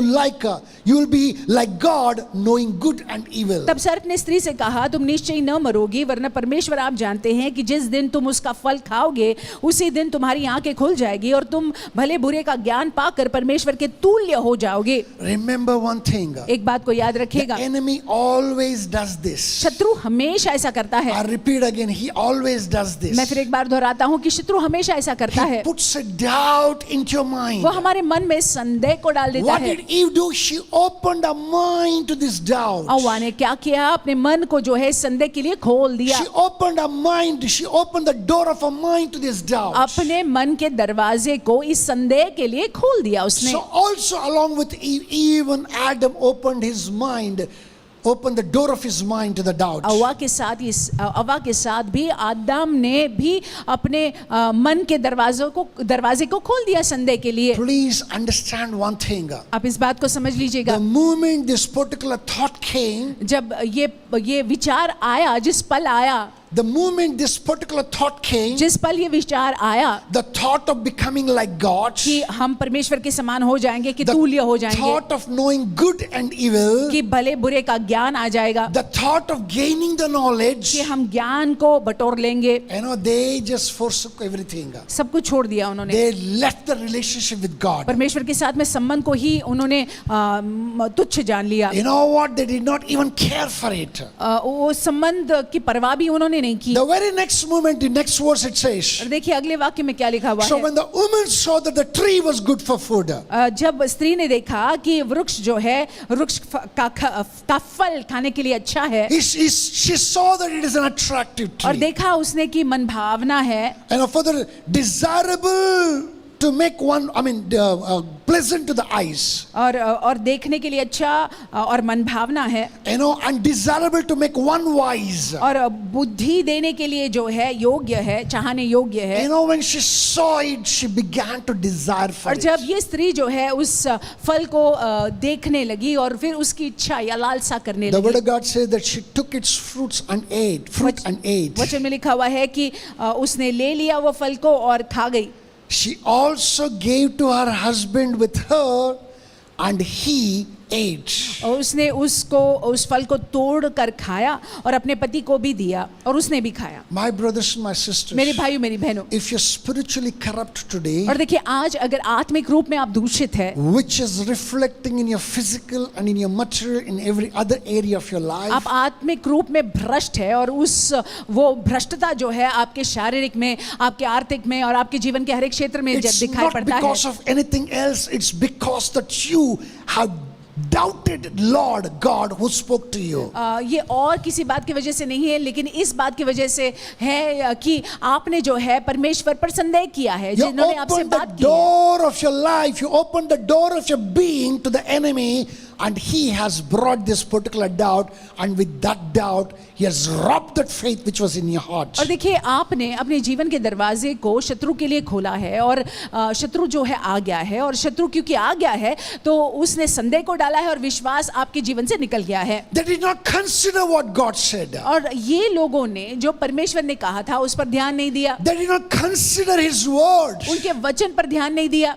you will be like God, knowing good and evil. तब सर्प ने स्त्री से कहा तुम निश्चय न मरोगी, वरना परमेश्वर आप जानते हैं कि जिस दिन तुम उसका फल खाओगे उसी दिन तुम्हारी आंखें खुल जाएगी और तुम भले बुरे का ज्ञान पाकर परमेश्वर के तुल्य हो जाओगे। Remember one thing, एक बात को याद the रखिएगा, enemy always does this. शत्रु हमेशा ऐसा करता है। I repeat again, he always does this. मैं फिर एक बार दोहराता हूँ कि शत्रु हमेशा ऐसा करता He है। puts a doubt into your mind. वो हमारे मन में संदेह को डाल देता What है। did Eve do? She opened her mind to this doubt. हव्वा ने क्या किया, अपने मन को जो है संदेह के लिए खोल दिया। She opened her mind. She opened the door of her mind to this doubt. अपने मन के दरवाजे को इस संदेह के लिए खोल दिया उसने। So also along with Eve, even Adam opened his mind, opened the door of his mind to the doubt. हव्वा के साथ भी आदम ने भी अपने मन के दरवाजे को खोल दिया संदेह के लिए। Please understand one thing. आप इस बात को समझ लीजिएगा, The moment this particular thought came, जब ये विचार आया, जिस पल आया, the moment this particular thought came, जिस पल ये विचार आया the thought of becoming like God, कि हम परमेश्वर के समान हो जाएंगे, कि the तुल्य हो जाएंगे, thought of knowing good and evil, कि भले बुरे का ज्ञान आ जाएगा, the thought of gaining the knowledge, कि हम ज्ञान को बटोर लेंगे, they just forsook everything. सब कुछ छोड़ दिया उन्होंने। They left the relationship with God. परमेश्वर के साथ में संबंध को ही उन्होंने तुच्छ जान लिया। You know what? They did not even care for it. वो संबंध की परवाह भी उन्होंने नहीं की। The very next moment, the next verse it says, और देखिए अगले वाक्य में क्या लिखा हुआ so है। when the woman saw that the tree was good for food, जब स्त्री ने देखा कि वृक्ष जो है, वृक्ष का फल खाने के लिए अच्छा है, she saw that it is an attractive और tree. देखा उसने कि मन भावना है, And for the desirable to make one, pleasant to the eyes. और देखने के लिए अच्छा और मन भावना है, And desirable to make one wise. और बुद्धि देने के लिए जो है योग्य है, चाहने योग्य है। When she saw it, she began to desire for और it. जब ये स्त्री जो है उस फल को देखने लगी और फिर उसकी इच्छा या लालसा करने The word लगी। of God says that she took its fruit and ate. वचन में लिखा हुआ है कि उसने ले लिया वो फल को और खा गई। She also gave to her husband with her, and he ate. और उसने उस फल को तोड़ कर खाया और अपने पति को भी दिया और उसने भी खाया। My brothers and my sisters, मेरे भाइयों मेरी बहनों, if you're spiritually corrupt today, और देखिए आज अगर आत्मिक रूप में आप दूषित है, which is reflecting in your physical and in your material, in every other area of your life, आप आत्मिक रूप में भ्रष्ट है और वो भ्रष्टता जो है आपके शारीरिक में, आपके आर्थिक में और आपके जीवन के हर एक क्षेत्र में it's दिखाई not पड़ता है। because of anything else, it's because that you have doubted Lord God who spoke to you. ये और किसी बात की वजह से नहीं है, लेकिन इस बात की वजह से है कि आपने जो है परमेश्वर पर संदेह किया है, You जिन्होंने आपसे opened the बात की है। door of your life, you opened the door of your being to the enemy, and he has brought this particular doubt, and with that doubt he has robbed that faith which was in your heart. और देखिए आपने अपने जीवन के दरवाजे को शत्रु के लिए खोला है और शत्रु जो है आ गया है, और शत्रु क्योंकि आ गया है तो उसने संदेह को डाला है और विश्वास आपके जीवन से निकल गया है। They did not consider what God said. और ये लोगों ने जो परमेश्वर ने कहा था उस पर ध्यान नहीं दिया, They did not consider his word. उनके वचन पर ध्यान नहीं दिया।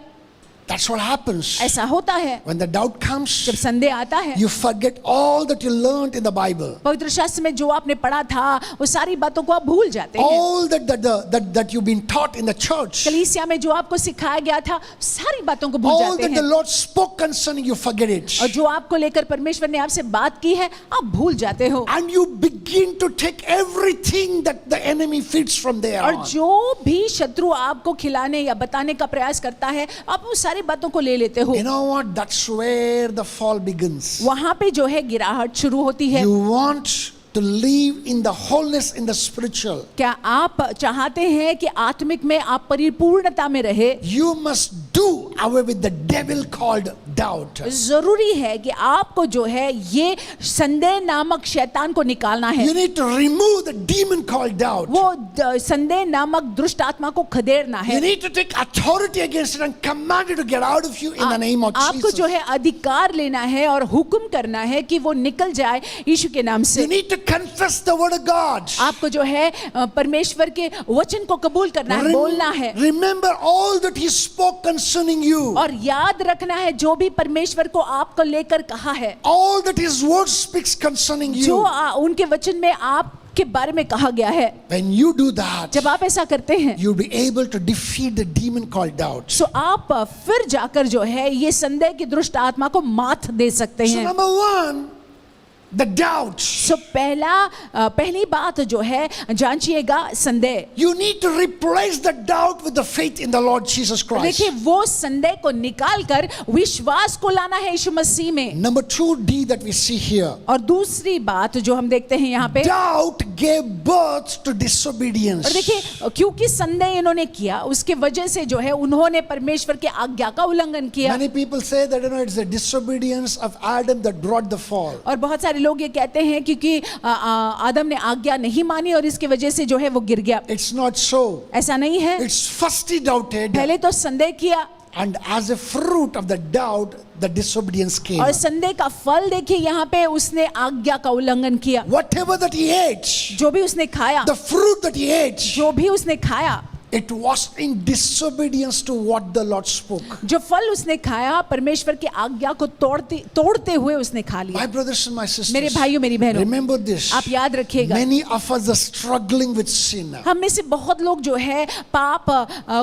That's what happens. ऐसा होता है, When the doubt जब comes, संदेह आता है, you forget all that you learned in the Bible. पवित्र शास्त्र में जो आपने पढ़ा था वो सारी बातों को आप भूल जाते हैं। All that you've been taught in the church. कलीसिया में जो आपको सिखाया गया था सारी बातों को भूल All जाते that the हैं, Lord spoke concerning you, forget it. और जो आपको लेकर परमेश्वर ने आपसे बात की है आप भूल जाते हो, And you begin to take everything that the enemy feeds from there और on. जो भी शत्रु आपको खिलाने या बताने का प्रयास करता है आप वो सारी बातों को ले लेते हो। You know what? That's where the fall begins. वहां पे जो है गिराहट शुरू होती है। You want to live in the wholeness in the spiritual, क्या आप चाहते हैं कि आत्मिक में आप परिपूर्णता में रहे? you must do away with the devil called doubt. जरूरी है कि आपको जो है ये संदेह नामक शैतान को निकालना है। You need to remove the demon called doubt. वो संदेह नामक दुष्ट आत्मा को खदेड़ना है। You need to take authority against it and command it to get out of you in the name of आपको Jesus. जो है अधिकार लेना है और हुक्म करना है कि वो निकल जाए यीशु के नाम से। You need to confess the word of God. आपको जो है परमेश्वर के वचन को कबूल करना है, बोलना है। Remember all that he spoke concerning you. और याद रखना है जो भी परमेश्वर को आपको लेकर कहा है, All that his word speaks concerning जो you. उनके वचन में आप के बारे में कहा गया है। When you do that, जब आप ऐसा करते हैं you'll be able to defeat the demon called doubt. तो आप फिर जाकर जो है ये संदेह की दुष्ट आत्मा को मात दे सकते So हैं। number one, the doubt. सो पहली बात जो है जांचिएगा संदेह। You need to replace the doubt with the faith in the Lord Jesus Christ. देखिए वो संदेह को निकाल कर विश्वास को लाना है यीशु मसीह में। Number 2D that we see here. और दूसरी बात जो हम देखते हैं यहाँ पे, Doubt gave birth to disobedience. और देखिए क्योंकि संदेह इन्होंने किया उसके वजह से जो है उन्होंने परमेश्वर के आज्ञा का उल्लंघन किया। Many people say that it's the disobedience of Adam that brought the fall. और बहुत सारे लोग ये कहते हैं क्योंकि आदम ने आज्ञा नहीं मानी और इसकी वजह से जो है वो गिर गया। It's not so. ऐसा नहीं है। It's first he doubted, पहले तो संदेह किया and as a fruit of the doubt, the disobedience came. और संदेह का फल देखिए यहाँ पे उसने आज्ञा का उल्लंघन किया। Whatever that he ate, जो भी उसने खाया, the fruit that he ate, जो भी उसने खाया, it was in disobedience to what the Lord spoke. जो फल उसने खाया परमेश्वर की आज्ञा को तोड़ते हुए उसने खा लिया। My brothers and my sisters, मेरे भाइयों मेरी बहनों, remember this. आप याद रखिएगा, Many of us are struggling with sin. हम में से बहुत लोग जो है पाप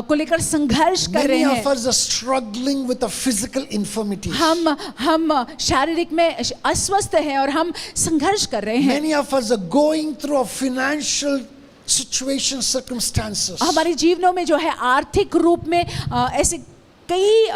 को लेकर संघर्ष कर रहे Many हैं। of us are struggling with a physical infirmity. हम शारीरिक में अस्वस्थ हैं और हम संघर्ष कर रहे हैं। Many of us are going through a financial situation, circumstances. हमारे जीवनों में जो है आर्थिक रूप में ऐसे कई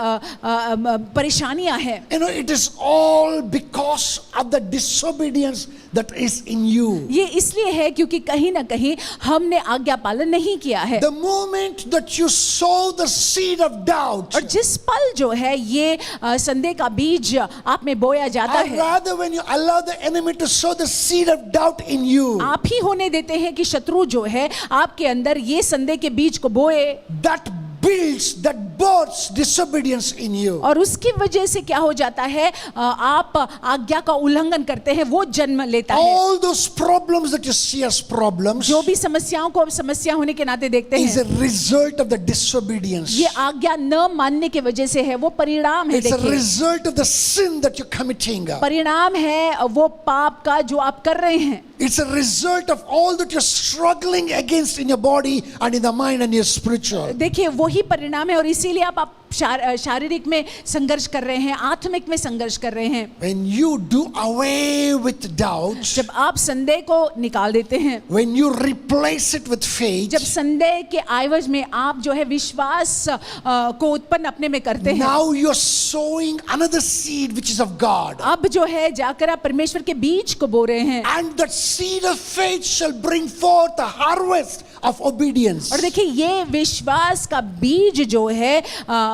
परेशानियां हैं। It is all because of the disobedience that is in you. ये इसलिए है क्योंकि कहीं ना कहीं हमने आज्ञा पालन नहीं किया है। The moment that you sow the seed of doubt, और जिस पल जो है ये संदेह का बीज आप में बोया जाता or है, rather when you allow the enemy to sow the seed of doubt in you, आप ही होने देते हैं कि शत्रु जो है आपके अंदर ये संदेह के बीज को बोए, that builds, that births disobedience in you. और उसकी वजह से क्या हो जाता है, आप आज्ञा का उल्लंघन करते हैं, वो जन्म लेता है। All those problems that you see as problems जो भी समस्याओं को समस्या होने के नाते देखते is a हैं, result of the disobedience. ये आज्ञा न मानने की वजह से है, वो परिणाम है। It's a देखिए result of the sin that you're committing. परिणाम है वो पाप का जो आप कर रहे हैं। It's a result of all that you're struggling against in your body and in the mind and your spiritual. देखिए वही परिणाम है और इसीलिए आप शारीरिक में संघर्ष कर रहे हैं, आत्मिक में संघर्ष कर रहे हैं। When you do away with doubt, जब आप संदेह को निकाल देते हैं, when you replace it with faith, जब संदेह के आइवज में आप जो है विश्वास को उत्पन्न अपने में करते हैं, now you're sowing another seed which is of God. अब जो है जाकर आप परमेश्वर के बीज को बो रहे हैं, And that seed of faith shall bring forth a harvest of obedience. और देखिए ये विश्वास का बीज जो है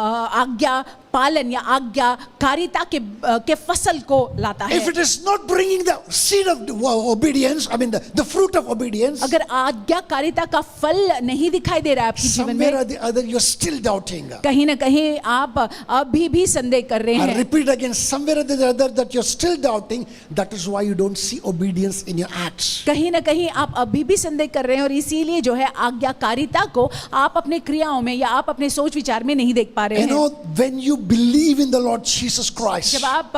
आज्ञा पालन या आज्ञाकारिता के फसल को लाता है। If it is not bringing the seed of obedience, I mean the fruit of obedience, अगर आज्ञाकारिता का फल नहीं दिखाई दे रहा है आपके जीवन somewhere or में, the other you're still doubting. कहीं ना कहीं आप अभी भी संदेह कर रहे I हैं। repeat again, somewhere or the other that you're still doubting. That is why you don't see obedience in your acts. कहीं ना कहीं आप अभी भी संदेह कर रहे हैं और इसीलिए जो है आज्ञाकारिता को आप अपने क्रियाओं में या आप अपने सोच विचार में नहीं देख पा रहे हैं। When you believe in the Lord Jesus Christ, जब आप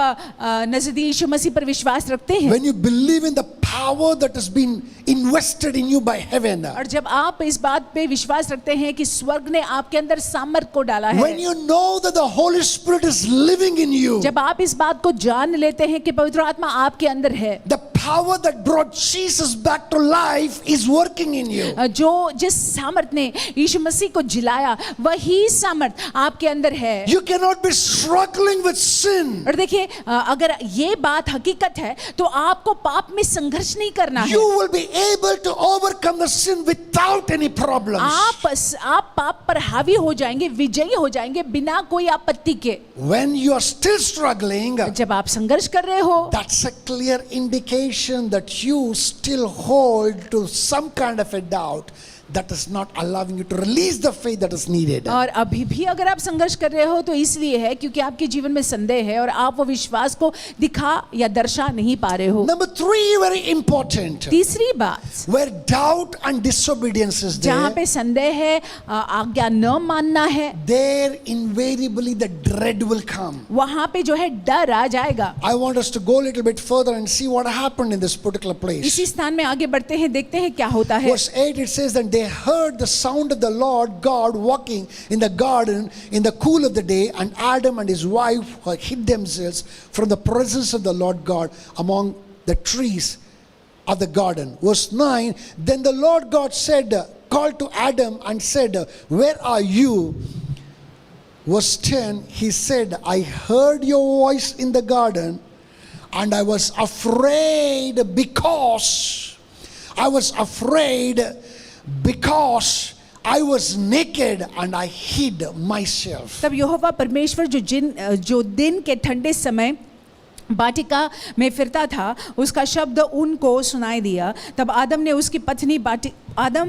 नजदीक यीशु मसीह पर विश्वास रखते हैं, when you believe in the power that has been invested in you by heaven, और जब आप इस बात पे विश्वास रखते हैं कि स्वर्ग ने आपके अंदर सामर्थ को डाला है, when you know that the Holy Spirit is living in you, जब आप इस बात को जान लेते हैं कि पवित्र आत्मा आपके अंदर है, the power that brought Jesus back to life is working in you. जो जिस सामर्थ ने यीशु मसीह को जिलाया वही सामर्थ आपके अंदर है। You cannot be struggling with sin. और देखिए अगर ये बात हकीकत है तो आपको पाप में संघर्ष नहीं करना है। You will be able to overcome the sin without any problems. आप पाप पर हावी हो जाएंगे, विजयी हो जाएंगे बिना कोई आपत्ति के। When you are still struggling, जब आप संघर्ष कर रहे हो, that's a clear indication that you still hold to some kind of a doubt that is not allowing you to release the faith that is needed. और अभी भी अगर आप संघर्ष कर रहे हो तो इसलिए है क्योंकि आपके जीवन में संदेह है और आप वो विश्वास को दिखा या दर्शा नहीं पा रहे हो। Number 3, very important. तीसरी बात, Where doubt and disobedience is जहाँ there, पे संदेह है, आज्ञा न मानना है, there invariably the dread will come. वहाँ पे जो है डर आ जाएगा। I want us to go a little bit further and see what happened in this particular place. इसी स्थान में आगे बढ़ते हैं, देखते हैं क्या होता है। Verse 8, it says that they heard the sound of the Lord God walking in the garden in the cool of the day, and Adam and his wife hid themselves from the presence of the Lord God among the trees of the garden. Verse 9, then the Lord God called to Adam and said, where are you? Verse 10, he said, I heard your voice in the garden, and I was afraid because I was naked and I hid myself. तब यहोवा परमेश्वर जो दिन के ठंडे समय बाटिका में फिरता था, उसका शब्द उनको सुनाई दिया। तब आदम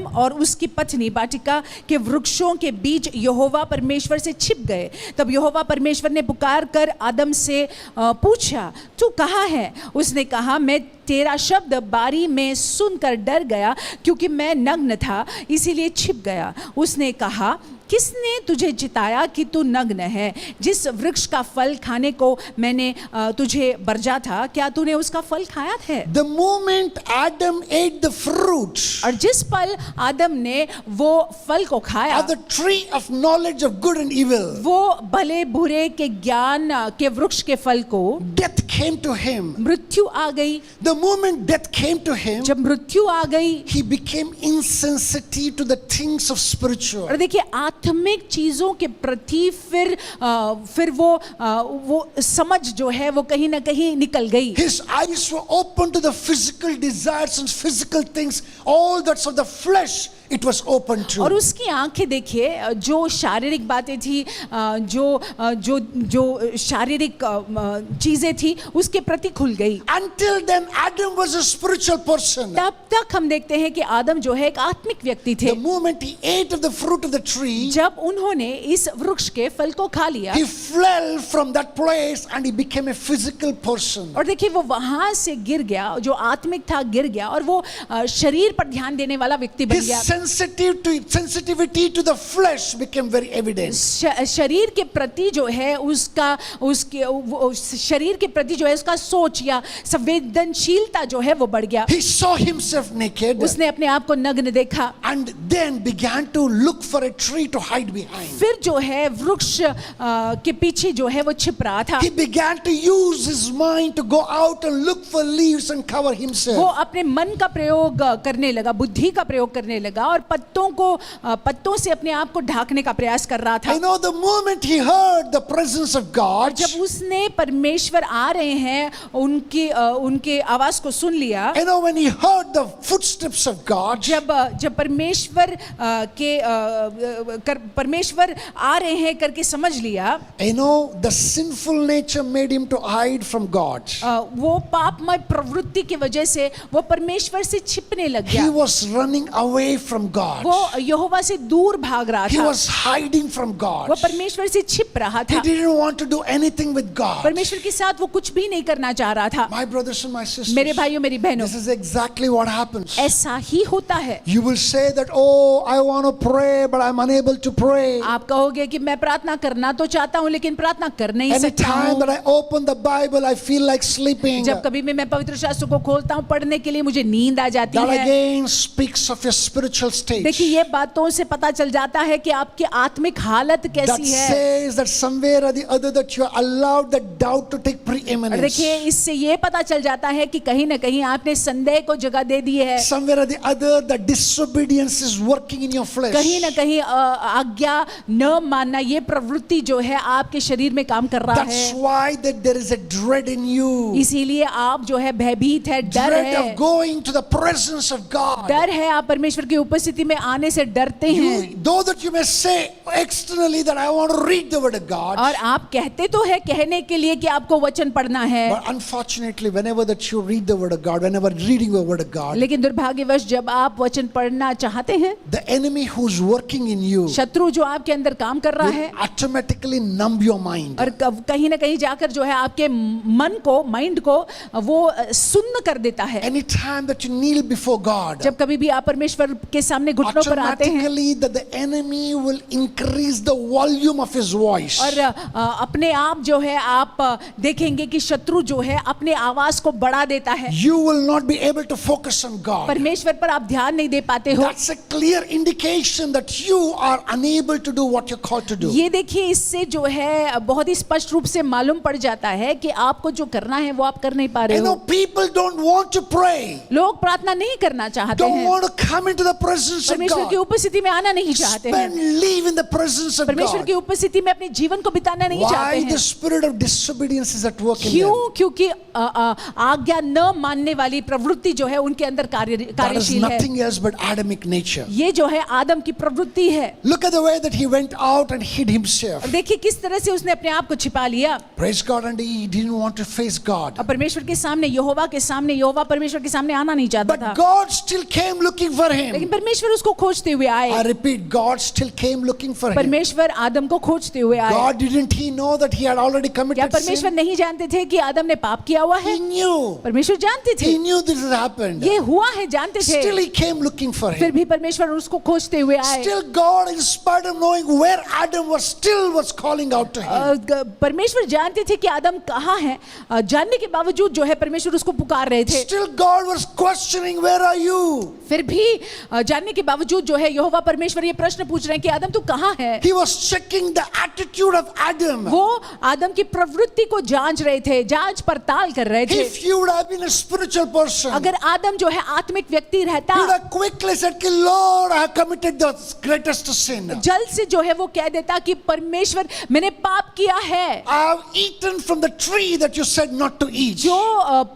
और उसकी पत्नी बाटिका के वृक्षों के बीच यहोवा परमेश्वर से छिप गए। तब यहोवा परमेश्वर ने पुकार कर आदम से पूछा, तू कहाँ है? उसने कहा, मैं तेरा शब्द बारी में सुनकर डर गया क्योंकि मैं नग्न था, इसीलिए छिप गया। उसने कहा, किसने तुझे जिताया कि तू नग्न है? जिस वृक्ष का फल खाने को मैंने तुझे बरजा था, क्या तूने उसका फल खाया है? The moment Adam ate the fruit और जिस पल आदम ने वो फल को खाया, of the tree of knowledge of good and evil, वो भले बुरे के ज्ञान के वृक्ष के फल को, death came to him. मृत्यु आ गई। The moment death came to him, जब मृत्यु आ गई, he became insensitive to the things of spiritual. और देखिए आत्मिक चीजों के प्रति फिर वो समझ जो है वो कहीं ना कहीं निकल गई। His eyes were open to the physical desires and physical things, all that's of the flesh. It was open to. और उसकी आंखें देखिए, जो शारीरिक बातें थी, जो शारीरिक चीजें थी, उसके प्रति खुल गई। Until then, Adam was a spiritual person. तब तक हम देखते हैं कि आदम जो है एक आत्मिक व्यक्ति थे। The moment he ate of the fruit of the tree, जब उन्होंने इस वृक्ष के फल को खा लिया, he fell from that place and he became a physical person. और देखिए वो वहां से गिर गया, जो आत्मिक था गिर गया और वो शरीर पर ध्यान देने वाला व्यक्ति बन गया। Sensitivity to the flesh became very evident. शरीर के प्रति जो है शरीर के प्रति जो है उसका सोच या संवेदनशीलता जो है वो बढ़ गया। He saw himself naked. उसने अपने आप को नग्न देखा, and then began to look for a tree to hide behind. फिर जो है वृक्ष के पीछे जो है वो छिप रहा था। He began to use his mind to go out and look for leaves and cover himself. वो अपने मन का प्रयोग करने लगा, बुद्धि का प्रयोग करने लगा और पत्तों से अपने आप को ढाकने का प्रयास कर रहा था। I know the moment he heard the presence of God, जब उसने परमेश्वर आ रहे हैं उनके आवाज को सुन लिया, I know when he heard the footsteps of God, जब परमेश्वर आ रहे हैं करके समझ लिया, I know the sinful nature made him to hide from God. वो पापमय प्रवृत्ति की वजह से वो परमेश्वर से छिपने लग गया। He was running away from God. वो यहोवा से दूर भाग रहा He था। was hiding from God. वो परमेश्वर से छिप रहा He था। didn't want to do anything with God. परमेश्वर के साथ वो कुछ भी नहीं करना चाह रहा था। My brothers and my sisters, मेरे भाइयों मेरी बहनों, this is exactly what happens. ऐसा ही होता है। You will say that, oh, I want to pray, but I'm unable to pray. आप कहोगे कि मैं प्रार्थना करना तो चाहता हूँ लेकिन प्रार्थना कर नहीं Any सकता time हूँ। that I open the Bible, I feel like sleeping. जब कभी भी मैं पवित्र शास्त्र को खोलता हूँ पढ़ने के लिए, मुझे नींद आ जाती That है। again speaks of your spiritual spiritual state देखिए ये बातों से पता चल जाता है कि आपकी आत्मिक हालत that कैसी है। says that somewhere or the other that you are allowed the doubt to take और preeminence. देखिए इससे ये पता चल जाता है कि कहीं ना कहीं आपने संदेह को जगह दे दी है। Somewhere or the other the disobedience is working in your flesh. कहीं ना कहीं आज्ञा न मानना ये प्रवृत्ति जो है आपके शरीर में काम कर रहा That's है। why that there is a dread in you. इसीलिए आप जो है भयभीत है, डर Dread है, of going to the presence of God. डर है, आप परमेश्वर की उपस्थिति में आने से डरते हैं। Though that you may say externally that I want to read the word of God, और आप कहते तो है कहने के लिए कि आपको वचन पढ़ना है, but unfortunately whenever that you read the word of God, whenever reading the word of God, लेकिन दुर्भाग्यवश जब आप वचन पढ़ना चाहते हैं, the enemy who's working in you शत्रु जो आपके अंदर काम कर रहा है will automatically numb your mind. और कहीं ना कहीं जाकर जो है आपके मन को, माइंड को वो सुन्न कर देता है। Anytime that you kneel before God, जब कभी भी आप परमेश्वर के सामने घुटनों पर आते हैं automatically that the enemy will increase the volume of his voice. और अपने आप जो है आप देखेंगे कि शत्रु जो है अपने आवाज को बढ़ा देता है, You will not be able to focus on God. परमेश्वर पर आप ध्यान नहीं दे पाते हो। That's a clear indication that you are unable to do what you're called to do. ये देखिए इससे जो है बहुत ही स्पष्ट रूप से मालूम पड़ जाता है कि आपको जो करना है वो आप कर नहीं पा रहे You know, हो। people don't want to pray, लोग प्रार्थना नहीं करना चाहते don't हैं, want to come into the presence of परमेश्वर की God, उपस्थिति में आना नहीं चाहते हैं, spend, live in the presence of परमेश्वर God. की उपस्थिति में अपने जीवन को बिताना नहीं चाहते Why हैं। the spirit of disobedience is at work in क्यों? them? क्योंकि आज्ञा न मानने वाली प्रवृत्ति जो है उनके अंदर That is कार्यशील है। nothing else but Adamic nature. ये जो है आदम की प्रवृत्ति है। Look at the way that he went out and hid himself. और देखिए किस तरह से उसने अपने आप को छिपा लिया। Praise God, and he didn't want to face God. और परमेश्वर के सामने, यहोवा के सामने, यहोवा परमेश्वर के सामने आना नहीं चाहता था, But God still came looking for him. लेकिन परमेश्वर उसको खोजते हुए I आए। repeat, God still came looking for him. परमेश्वर आदम को खोजते हुए आए। God, didn't he know that he had already क्या committed परमेश्वर sin? नहीं जानते थे कि आदम ने पाप किया हुआ है? He knew. परमेश्वर जानते थे, He knew this had happened. ये हुआ है, जानते Still थे, he came looking for फिर him. भी परमेश्वर उसको खोजते हुए आए। Still God, in spite of knowing where Adam was, still was calling out to him. परमेश्वर जानते थे कि आदम कहाँ है, जानने के बावजूद जो है परमेश्वर उसको पुकार रहे थे। Still God was questioning, where are you? फिर भी जानने के बावजूद जो है यहोवा परमेश्वर ये प्रश्न पूछ रहे हैं कि आदम तू कहाँ है? He was checking the attitude of Adam. वो आदम की प्रवृत्ति को जांच रहे थे, जांच पड़ताल कर रहे थे। If you would have been a spiritual person, अगर आदम जो है आत्मिक व्यक्ति रहता, he would have quickly said, Lord, I have committed the greatest sin. जल्द से जो है वो कह देता कि परमेश्वर मैंने पाप किया है। I have eaten from the tree that you said not to eat. जो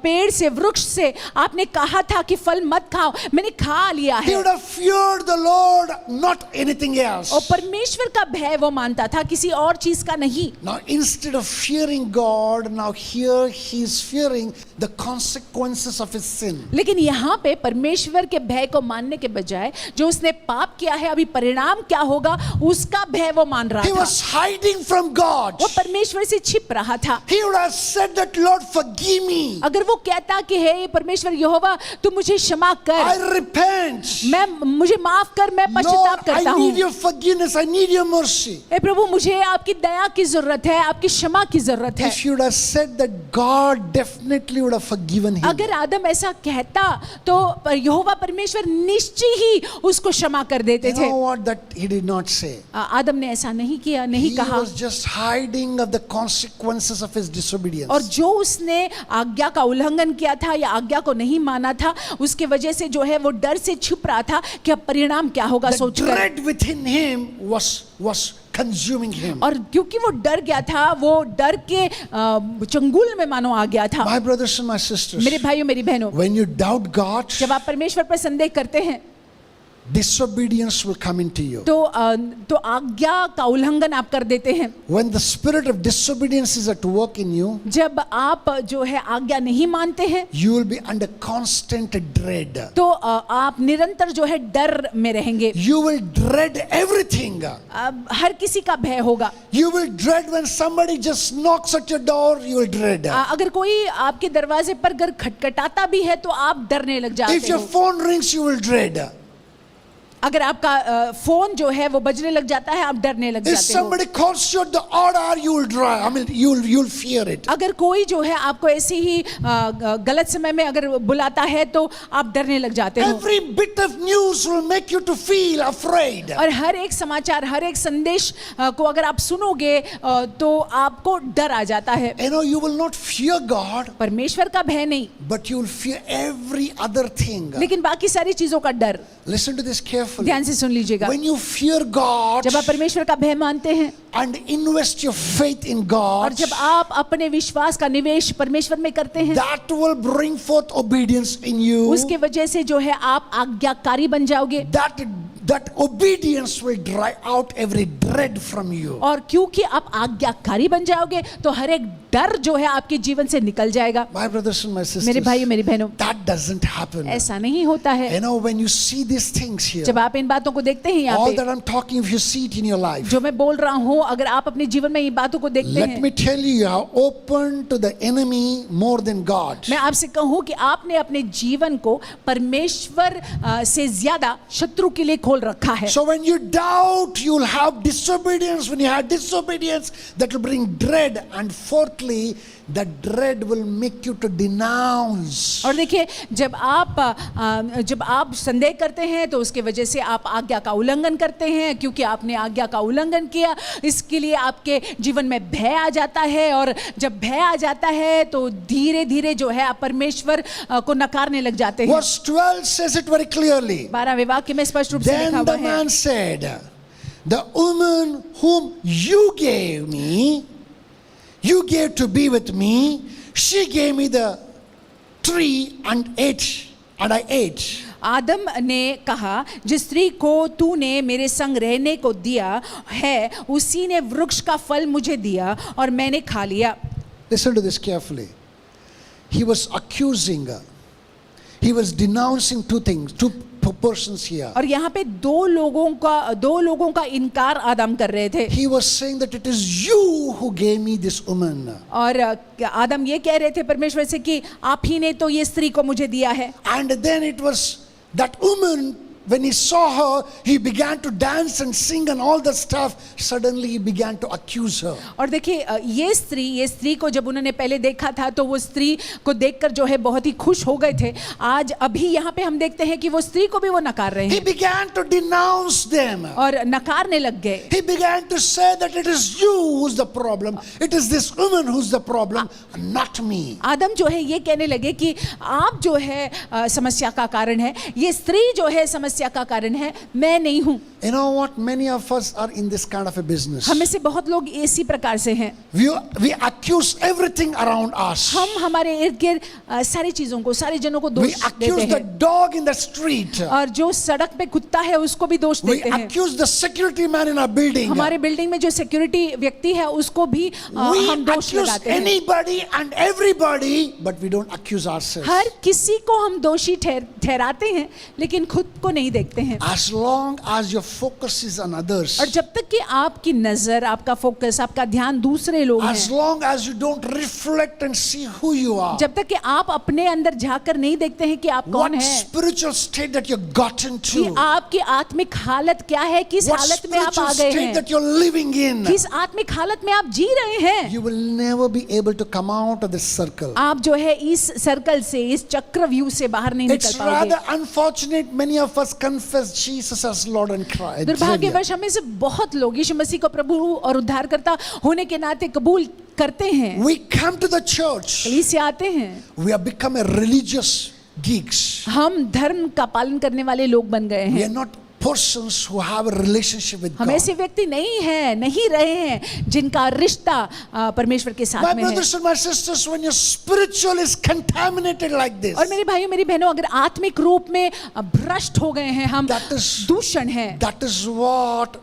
पेड़ से, वृक्ष से आपने कहा था कि फल मत खाओ, मैंने खा लिया He है। would have feared the Lord, not anything else. और परमेश्वर का भय वो मानता था, किसी और चीज का नहीं। Now, instead of fearing God, now here he is fearing the consequences of his sin. लेकिन यहाँ पे परमेश्वर के भय को मानने के बजाय जो उसने पाप किया है, अभी परिणाम क्या होगा उसका भय वो मान रहा He था। was hiding from God. वो परमेश्वर से छिप रहा था। He would have said that, Lord, forgive me. अगर वो कहता कि हे परमेश्वर यहोवा तू मुझे क्षमा कर, I repent. मुझे माफ कर, मैं Lord, पश्चाताप करता I हूँ। need your forgiveness. I need your mercy. हे प्रभु मुझे आपकी दया की जरूरत है, आपकी क्षमा की जरूरत है। If you would have said that, God definitely would have forgiven him. अगर आदम ऐसा कहता तो यहोवा परमेश्वर निश्चय ही उसको क्षमा कर देते You थे। know what? That he did not say. आदम ने ऐसा नहीं किया, नहीं He कहा। was just hiding of the consequences of his disobedience. और जो उसने आज्ञा का उल्लंघन किया था या आज्ञा को नहीं माना था, उसके वजह से जो है वो डर से छुप रहा था कि अब परिणाम क्या होगा The सोचकर। dread within him was consuming him. और क्योंकि वो डर गया था, वो डर के चंगुल में मानो आ गया था। My brothers and my sisters, मेरे भाइयों मेरी बहनों, when you doubt God, जब आप परमेश्वर पर संदेह करते हैं disobedience will come into you. तो आज्ञा का उल्लंघन आप कर देते हैं। When the spirit of disobedience is at work in you, जब आप जो है आज्ञा नहीं मानते हैं you will be under constant dread. तो आप निरंतर जो है डर में रहेंगे। You will dread everything. अब हर किसी का भय होगा। You will dread when somebody just knocks at your door, you will dread. अगर कोई आपके दरवाजे पर घर खटखटाता भी है तो आप डरने लग जाते If your हो। phone rings, you will dread. अगर आपका फोन जो है वो बजने लग जाता है, आप डरने लग If जाते हो। somebody calls you at the odd hour, you will drive. I mean, you'll fear it. अगर कोई जो है आपको ऐसे ही गलत समय में अगर बुलाता है तो आप डरने लग जाते हो। Every bit of news will make you to feel afraid. और हर एक समाचार, हर एक संदेश को अगर आप सुनोगे तो आपको डर आ जाता है। You know, you will not fear God, परमेश्वर का भय नहीं, but you will fear every other thing. लेकिन बाकी सारी चीजों का डर। Listen to this carefully. ध्यान से सुन लीजिएगा। When you fear God जब आप परमेश्वर का भय मानते हैं and invest your faith in और God, जब आप अपने विश्वास का निवेश परमेश्वर में करते हैं, that will bring forth obedience in you. उसके वजह से जो है आप आज्ञाकारी बन जाओगे। That obedience will drive out every dread from you. और क्योंकि आप आज्ञाकारी बन जाओगे तो हर एक डर जो है आपके जीवन से निकल जाएगा। My brothers and my sisters, मेरे भाइयों मेरी बहनों, that doesn't happen. ऐसा नहीं होता है। You know, when you see these things here, जब आप इन बातों को देखते हैं यहाँ all पे, that I'm talking, if you see it in your life, जो मैं बोल रहा हूँ, अगर आप अपने जीवन में इन बातों को देखते let हैं, me tell you, you are open to the enemy more than God. मैं आपसे कहूँ कि आपने अपने जीवन को परमेश्वर से ज्यादा शत्रु के लिए खोल रखा है। So when you doubt, you'll have disobedience. When you have disobedience, that will bring dread. And fourthly, that dread will make you to denounce. और देखिए, जब आप संदेह करते हैं तो उसके वजह से आप आज्ञा का उल्लंघन करते हैं, क्योंकि आपने आज्ञा का उल्लंघन किया, इसके लिए आपके जीवन में भय आ जाता है। और जब भय आ जाता है तो धीरे धीरे जो है आप परमेश्वर को नकारने लग जाते हैं। Verse 12 says it very clearly. 12वें वाक्य में स्पष्ट रूप से लिखा Then हुआ the है, man said, the woman whom you gave to be with me, she gave me the tree and I ate. आदम ने कहा, जिस स्त्री को तूने मेरे संग रहने को दिया है, उसी ने वृक्ष का फल मुझे दिया और मैंने खा लिया। Listen to this carefully. He was accusing her. He was denouncing two persons here. और यहाँ पे दो लोगों का इनकार आदम कर रहे थे। He was saying that it is you who gave me this woman. और आदम ये कह रहे थे परमेश्वर से कि आप ही ने तो ये स्त्री को मुझे दिया है। And then it was that woman, when he saw her, he began to dance and sing and all that stuff. Suddenly he began to accuse her. और देखिए, ये स्त्री को जब उन्होंने पहले देखा था तो वो स्त्री को देखकर जो है बहुत ही खुश हो गए थे। आज अभी यहाँ पे हम देखते हैं कि वो स्त्री को भी वो नकार रहे He हैं began to denounce them. और नकारने लग गए। He began to say that it is you who's the problem. It is this woman who's the problem, not me. आदम जो है ये कहने लगे कि आप जो है समस्या का कारण है, ये स्त्री जो है समस्या का कारण है, मैं नहीं हूँ। You know what? Many of us are in this kind of a business. हम में से बहुत लोग इसी प्रकार से हैं। We accuse everything around us. हम हमारे इर्द गिर्द सारी चीजों को, सारे जनों को We दोष देते accuse the हैं। dog in the street. और जो सड़क पे कुत्ता है उसको भी दोष We देते हैं। accuse the security man in our building. हमारे बिल्डिंग में जो सिक्योरिटी व्यक्ति है उसको भी We हम दोष accuse लगाते हैं। anybody and everybody, but we don't accuse ourselves. हर किसी को हम दोषी ठहराते हैं, लेकिन खुद को नहीं देखते हैं। As long as your focus is on others, और जब तक कि आपकी नजर, आपका फोकस, आपका ध्यान दूसरे लोग as हैं, long as you don't reflect and see who you are, जब तक कि आप अपने अंदर झांककर नहीं देखते हैं कि आप कौन what हैं, spiritual state that you've gotten कि to, आपकी आत्मिक हालत क्या है, किस what हालत में आप spiritual आ गए state हैं, that you're living in, किस आत्मिक हालत में आप जी रहे हैं, you will never be able to come out of this circle. आप जो है इस सर्कल से, इस चक्रव्यूह से बाहर नहीं निकल It's पाओगे। rather unfortunate many of us confess Jesus as Lord and Christ. दुर्भाग्यवश हमें से बहुत लोग यीशु मसीह को प्रभु और उद्धारकर्ता होने के नाते कबूल करते हैं, We come to the church. कलीसिया आते हैं, We have become a religious geeks. हम धर्म का पालन करने वाले लोग बन गए We हैं। are not persons who have a relationship with हम God. ऐसे व्यक्ति नहीं रहे हैं जिनका रिश्ता परमेश्वर के My साथ में है। brothers and my sisters, when your spiritual is contaminated like this, और मेरे भाइयों मेरी बहनों, अगर आत्मिक रूप में भ्रष्ट हो गए हैं हम, That is- दूषण है, that is what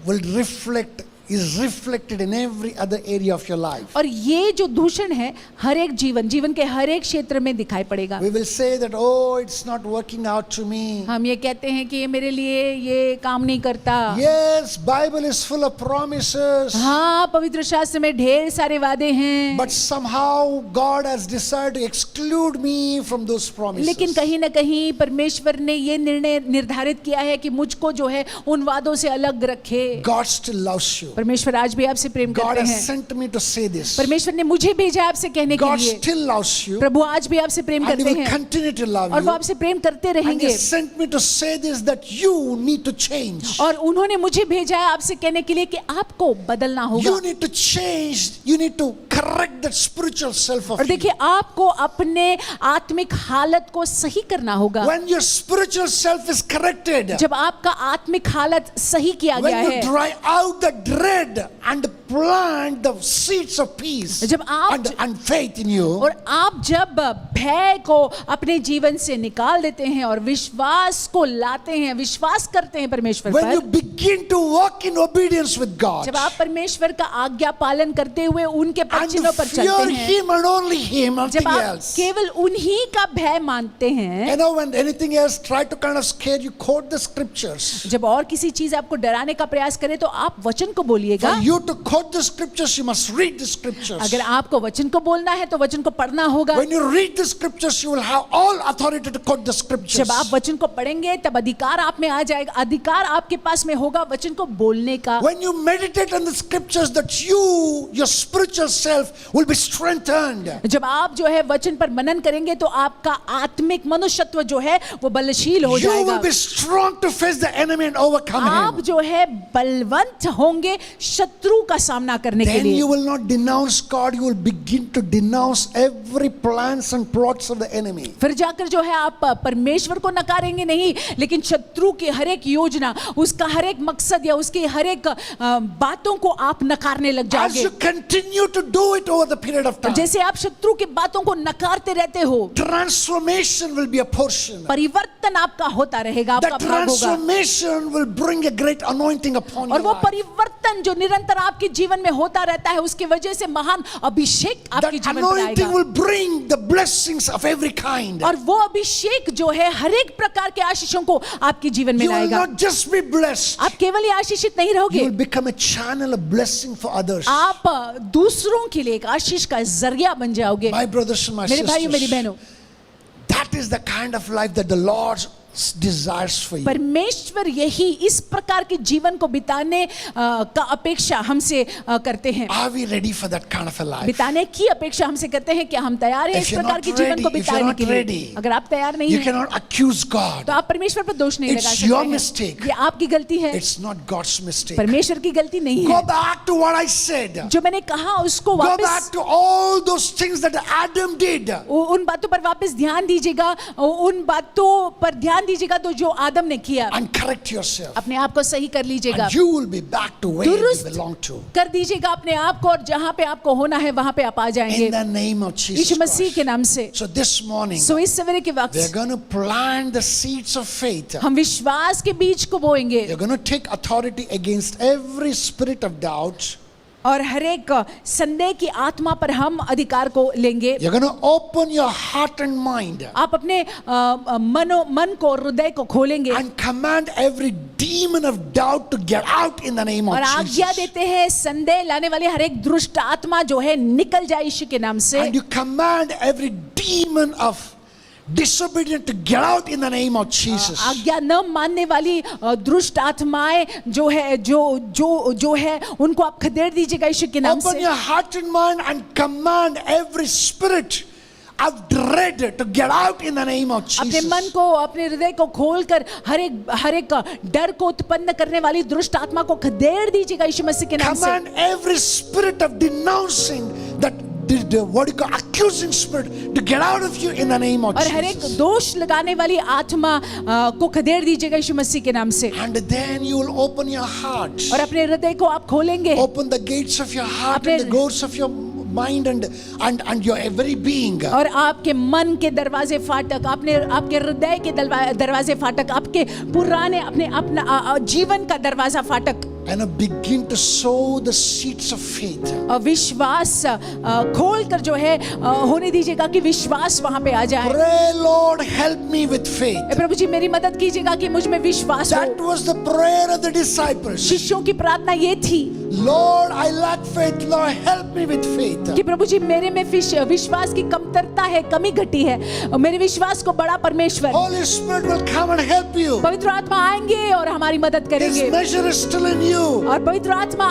will reflect is reflected in every other area of your life. और ये जो दूषण है हर एक जीवन के हर एक क्षेत्र में दिखाई पड़ेगा. We will say that, oh, it's not working out to me. हम ये कहते हैं कि ये मेरे लिए ये काम नहीं करता. Yes, Bible is full of promises. हाँ, पवित्र शास्त्र में ढेर सारे वादे हैं. But somehow God has decided to exclude me from those promises. लेकिन कहीं ना कहीं परमेश्वर ने ये निर्णय निर्धारित किया है कि मुझको जो है उन वादों से अलग रखे. God still loves you. परमेश्वर आज भी आपसे प्रेम God करते has हैं. sent me to say this. परमेश्वर ने मुझे भेजा आपसे कहने के God लिए. still loves you. प्रभु आज भी आपसे प्रेम And He करते will हैं continue to love और वो you. आपसे प्रेम करते And He रहेंगे. sent me to say this, that you need to change. और उन्होंने मुझे भेजा है आपसे कहने के लिए कि आपको बदलना होगा. You need to change. You need to correct that spiritual self of और you. देखिए आपको अपने आत्मिक हालत को सही करना होगा. When your spiritual self is corrected, जब आपका आत्मिक हालत सही किया गया when you है, dry out the dread and plant the seeds of peace जब आप and faith in you, और आप जब भय को अपने जीवन से निकाल देते हैं और विश्वास को लाते हैं, विश्वास करते हैं परमेश्वर when you पर, begin to walk in obedience with God जब आप परमेश्वर का आज्ञा पालन करते हुए उनके and पक्षियों पर fear चलते हैं, Him and only Him, जब nothing आप else. केवल उन्हीं का भय मानते हैं, You know, when anything else try to kind of scare you, quote the scriptures. जब और किसी चीज आपको डराने का प्रयास करे तो आप वचन को बोलिएगा. For you to quote the scriptures, you must read the scriptures. अगर आपको वचन को बोलना है तो वचन को पढ़ना होगा. When you read the scriptures, you will have all authority to quote the scriptures. जब आप वचन को पढ़ेंगे तब अधिकार आप में आ जाएगा, अधिकार आपके पास में होगा वचन को बोलने का. When you meditate on the scriptures, that your spiritual self will be strengthened. जब आप जो है वचन पर मनन करेंगे तो आपका आत्मिक मनुष्यत्व जो है वो बलशील हो You जाएगा. will be strong to face the enemy and overcome आप him. जो है बलवंत होंगे शत्रु का सामना करने के Then लिए. you will not denounce God, you will begin to denounce every plans and plots of the enemy. फिर जाकर जो है आप परमेश्वर को नकारेंगे नहीं, लेकिन शत्रु की हर एक योजना, उसका हर एक मकसद या उसकी हर एक बातों को आप नकारने लग As जाओगे. you continue to do it over the period of time, जैसे आप शत्रु की बातों को नकारते रहते हो, transformation will be a portion. परिवर्तन आपका होता रहेगा, That आपका भाग होगा. transformation will bring a great anointing upon और your वो life. परिवर्तन जो निरंतर आपके जीवन में होता रहता है उसकी वजह से महान अभिषेक आपके That जीवन पर anointing आएगा. will bring the blessings of every kind. और वो अभिषेक जो है हर एक प्रकार के आशीषों को आपके जीवन में You will लाएगा. not just be blessed, आप केवल ये आशीषित नहीं you will रहोगे, become a channel of blessing for others. आप दूसरों के लिए एक आशीष का जरिया बन जाओगे. My brothers and my मेरे भाइयों मेरी sisters, बहनों, that is the kind of life that the Lord desires for you. परमेश्वर यही इस प्रकार के जीवन को बिताने का अपेक्षा हमसे करते हैं. Are we ready for that kind of a life? बिताने की अपेक्षा हमसे करते हैं. क्या हम तैयार हैं If इस you're प्रकार not के जीवन को ready, if you're बिताने not के लिए? ready, अगर आप तैयार नहीं You हैं cannot accuse God. तो आप परमेश्वर पर दोष नहीं It's लगा your सकते mistake. हैं. ये आपकी गलती है, It's not God's mistake. परमेश्वर की गलती नहीं Go है. back to what I said. जो मैंने कहा उसको Go वापस back to all those things that Adam did. उन बातों पर वापस ध्यान दीजिएगा, उन बातों पर ध्यान दीजिएगा तो जो आदम ने किया. And correct yourself. अपने आप को सही कर लीजिएगा, And you will be back to where you दुरुस्त belong to. कर दीजिएगा अपने आप को, और जहां पे आपको होना है वहां पे आप आ जाएंगे In the name of Jesus Yeshu Masih Christ. के नाम से. So this morning, सो इस सवेरे के we're वक्त going to plant the seeds of faith. हम विश्वास के बीज को बोएंगे You're going to take authority against every spirit of doubt. और हर एक संदेह की आत्मा पर हम अधिकार को लेंगे. You're going to open your heart and mind आप अपने मन को, हृदय को खोलेंगे and command every demon of doubt to get out in the name of और आज्ञा Jesus. देते हैं संदेह लाने वाली हर एक दुष्ट आत्मा जो है निकल जाए यीशु के नाम से. And you command every demon of disobedient to get out in the name of Jesus. आज्ञा न मानने वाली दुष्ट आत्माएं जो है जो है उनको आप खदेड़ दीजिएगा यीशु के नाम Open से. your heart and mind and command every spirit of dread to get out in the name of अपने Jesus. मन को, अपने हृदय को खोलकर हर एक डर को उत्पन्न करने वाली दुष्ट आत्मा को खदेड़ दीजिएगा यीशु मसीह के नाम से. Command every spirit of denouncing, that what you call accusing spirit, to get out of you in the name of और हर एक Jesus. दोष लगाने वाली आत्मा को खदेड़ दीजिएगा यीशु मसीह के नाम से. And then you will open your heart. और अपने हृदय को आप खोलेंगे, Open the gates of your heart and the doors of your mind and your every being. और आपके मन के दरवाजे फाटक, आपके हृदय के दरवाजे फाटक, आपके पुराने अपना जीवन का दरवाजा फाटक and begin to sow the seeds of faith. विश्वास खोल कर जो है होने दीजिएगा कि विश्वास वहां पे आ जाए। Pray, Lord, help me with faith. प्रभु जी मेरी मदद कीजिएगा कि मुझ में विश्वास हो। That was the prayer of the disciples. शिष्यों की प्रार्थना ये थी Lord, I lack faith. Lord, help me with faith. कि प्रभु जी मेरे में विश्वास की कमतरता है, कमी घटी है, मेरे विश्वास को बड़ा परमेश्वर। Holy Spirit will come and help you. पवित्र आत्मा आएंगे और हमारी मदद His करेंगे measure is still in you. और पवित्र आत्मा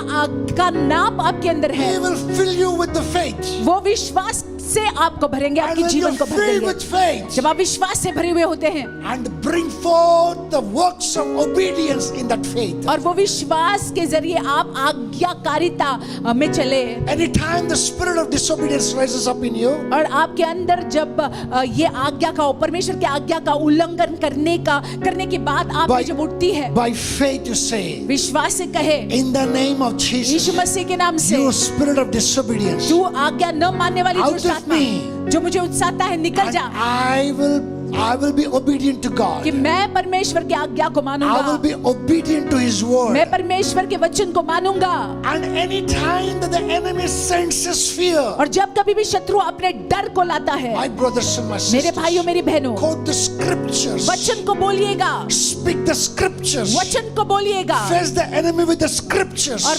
का नाप आपके अंदर है। He will fill you with the faith. वो विश्वास से आपको भरेंगे, And आपके when जीवन you're को भर filled देंगे। with faith जब आप विश्वास से भरे हुए होते हैं and bring forth the works of obedience in that faith. और वो विश्वास के जरिए आप आज्ञाकारिता में चले, Anytime the spirit of disobedience rises up in you, और आपके अंदर जब ये आज्ञा का, परमेश्वर की आज्ञा का उल्लंघन करने की बात आप में जब उठती है, by faith you say, विश्वास से कहे in the name of Yeshu Jesus, मसीह के नाम से, you spirit of disobedience, तू आज्ञा न मानने वाली Out दुष्ट of आत्मा me. जो मुझे उकसाता है, निकल and जा I will be obedient to God. कि मैं परमेश्वर की आज्ञा को I will मानूंगा, be obedient to His word. मैं परमेश्वर के वचन को मानूंगा। And any time that the enemy senses fear, और जब कभी भी शत्रु अपने डर को लाता है, my brothers and my मेरे भाइयों sisters, मेरी बहनों, quote the scriptures, वचन को बोलिएगा, speak the scriptures, वचन को बोलिएगा face the enemy with the scriptures. और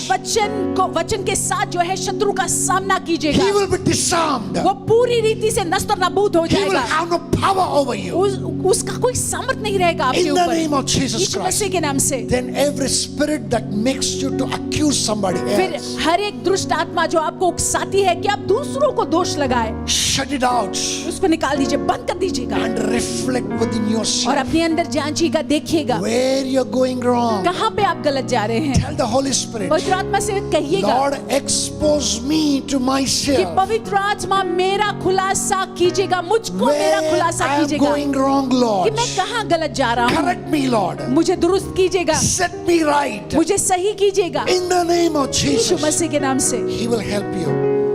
वचन के साथ जो है शत्रु का सामना कीजिएगा। He will be disarmed. वो पूरी रीति से नष्ट और नाबूद हो He will जाएगा। have no power over you. उसका कोई सामर्थ नहीं रहेगा आपके In the ऊपर। name of Jesus Yeshu Christ. मसीह के नाम से। Then every spirit that makes you to accuse somebody फिर else, हर एक दुष्ट आत्मा जो आपको उकसाती है कि आप दूसरों को दोष लगाए, shut it out उसको निकाल दीजिए, बंद कर दीजिएगा and reflect within और yourself अपने अंदर जांचिएगा, देखिएगा where you're going wrong. कहाँ पे आप गलत जा रहे हैं। Tell the Holy Spirit, पवित्र आत्मा से कहिएगा Lord, expose me to कि myself. पवित्र आत्मा मेरा खुलासा कीजिएगा, मुझको मेरा Where खुलासा I am कीजिएगा going wrong, कि Lord. मैं कहाँ गलत जा रहा हूँ। Correct me, Lord. मुझे दुरुस्त कीजिएगा, Set me right. मुझे सही कीजिएगा In the name of Yeshu Jesus, मसीह के नाम से। He will help you.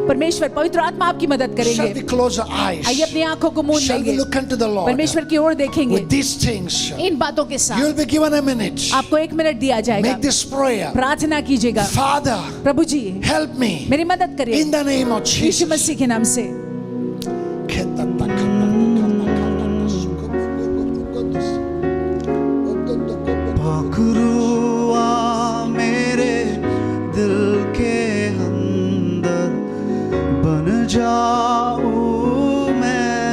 परमेश्वर पवित्र आत्मा आपकी मदद Shall we करेंगे। close our eyes? आइए अपनी आंखों को मूंद Shall we लेंगे, look unto the Lord? परमेश्वर की ओर देखेंगे। With these things, इन बातों के you साथ will be given a minute. आपको 1 मिनट दिया जाएगा। Make this prayer. प्रार्थना कीजिएगा, Father, प्रभु जी help me. मेरी मदद करिए In the name of Yeshu Jesus. मसीह के नाम से। पकड़ुआ मेरे दिल के अंदर, बन जाऊं मैं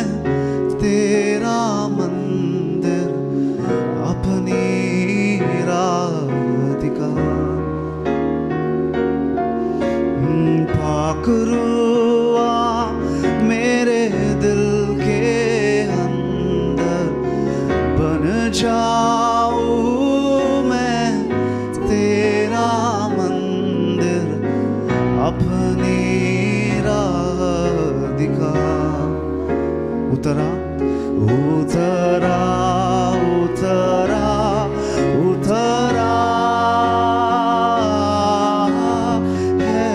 तेरा मंदिर, अपनी राह दिखा। पकड़ुआ मेरे दिल के अंदर, बन जाऊं मैं तेरा मंदिर, अपनी राह दिखा। उतरा उतरा उतरा उतरा है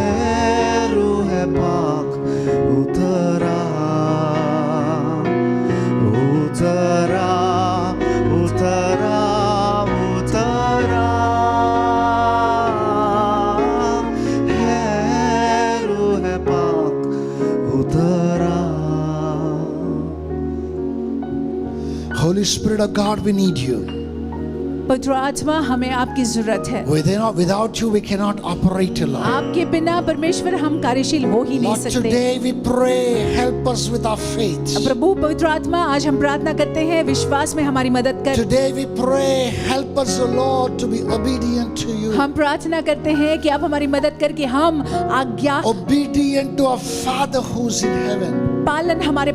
रूह पाक, उतरा उतरा उतरा उतरा है रूह पाक, उतरा। Holy Spirit of God, we need you. पवित्र आत्मा हमें आपकी जरूरत है। Without you, we cannot operate, Lord. आपके बिना परमेश्वर हम कार्यशील हो ही नहीं Lord, सकते। today we pray, help us with our faith. प्रभु पवित्र आत्मा आज हम प्रार्थना करते हैं, विश्वास में हमारी मदद कर। Today we pray, help us, O Lord, to be obedient to you. हम प्रार्थना करते हैं कि आप हमारी मदद करके हम आज्ञा Obedient to our Father who's in heaven. पालन हमारे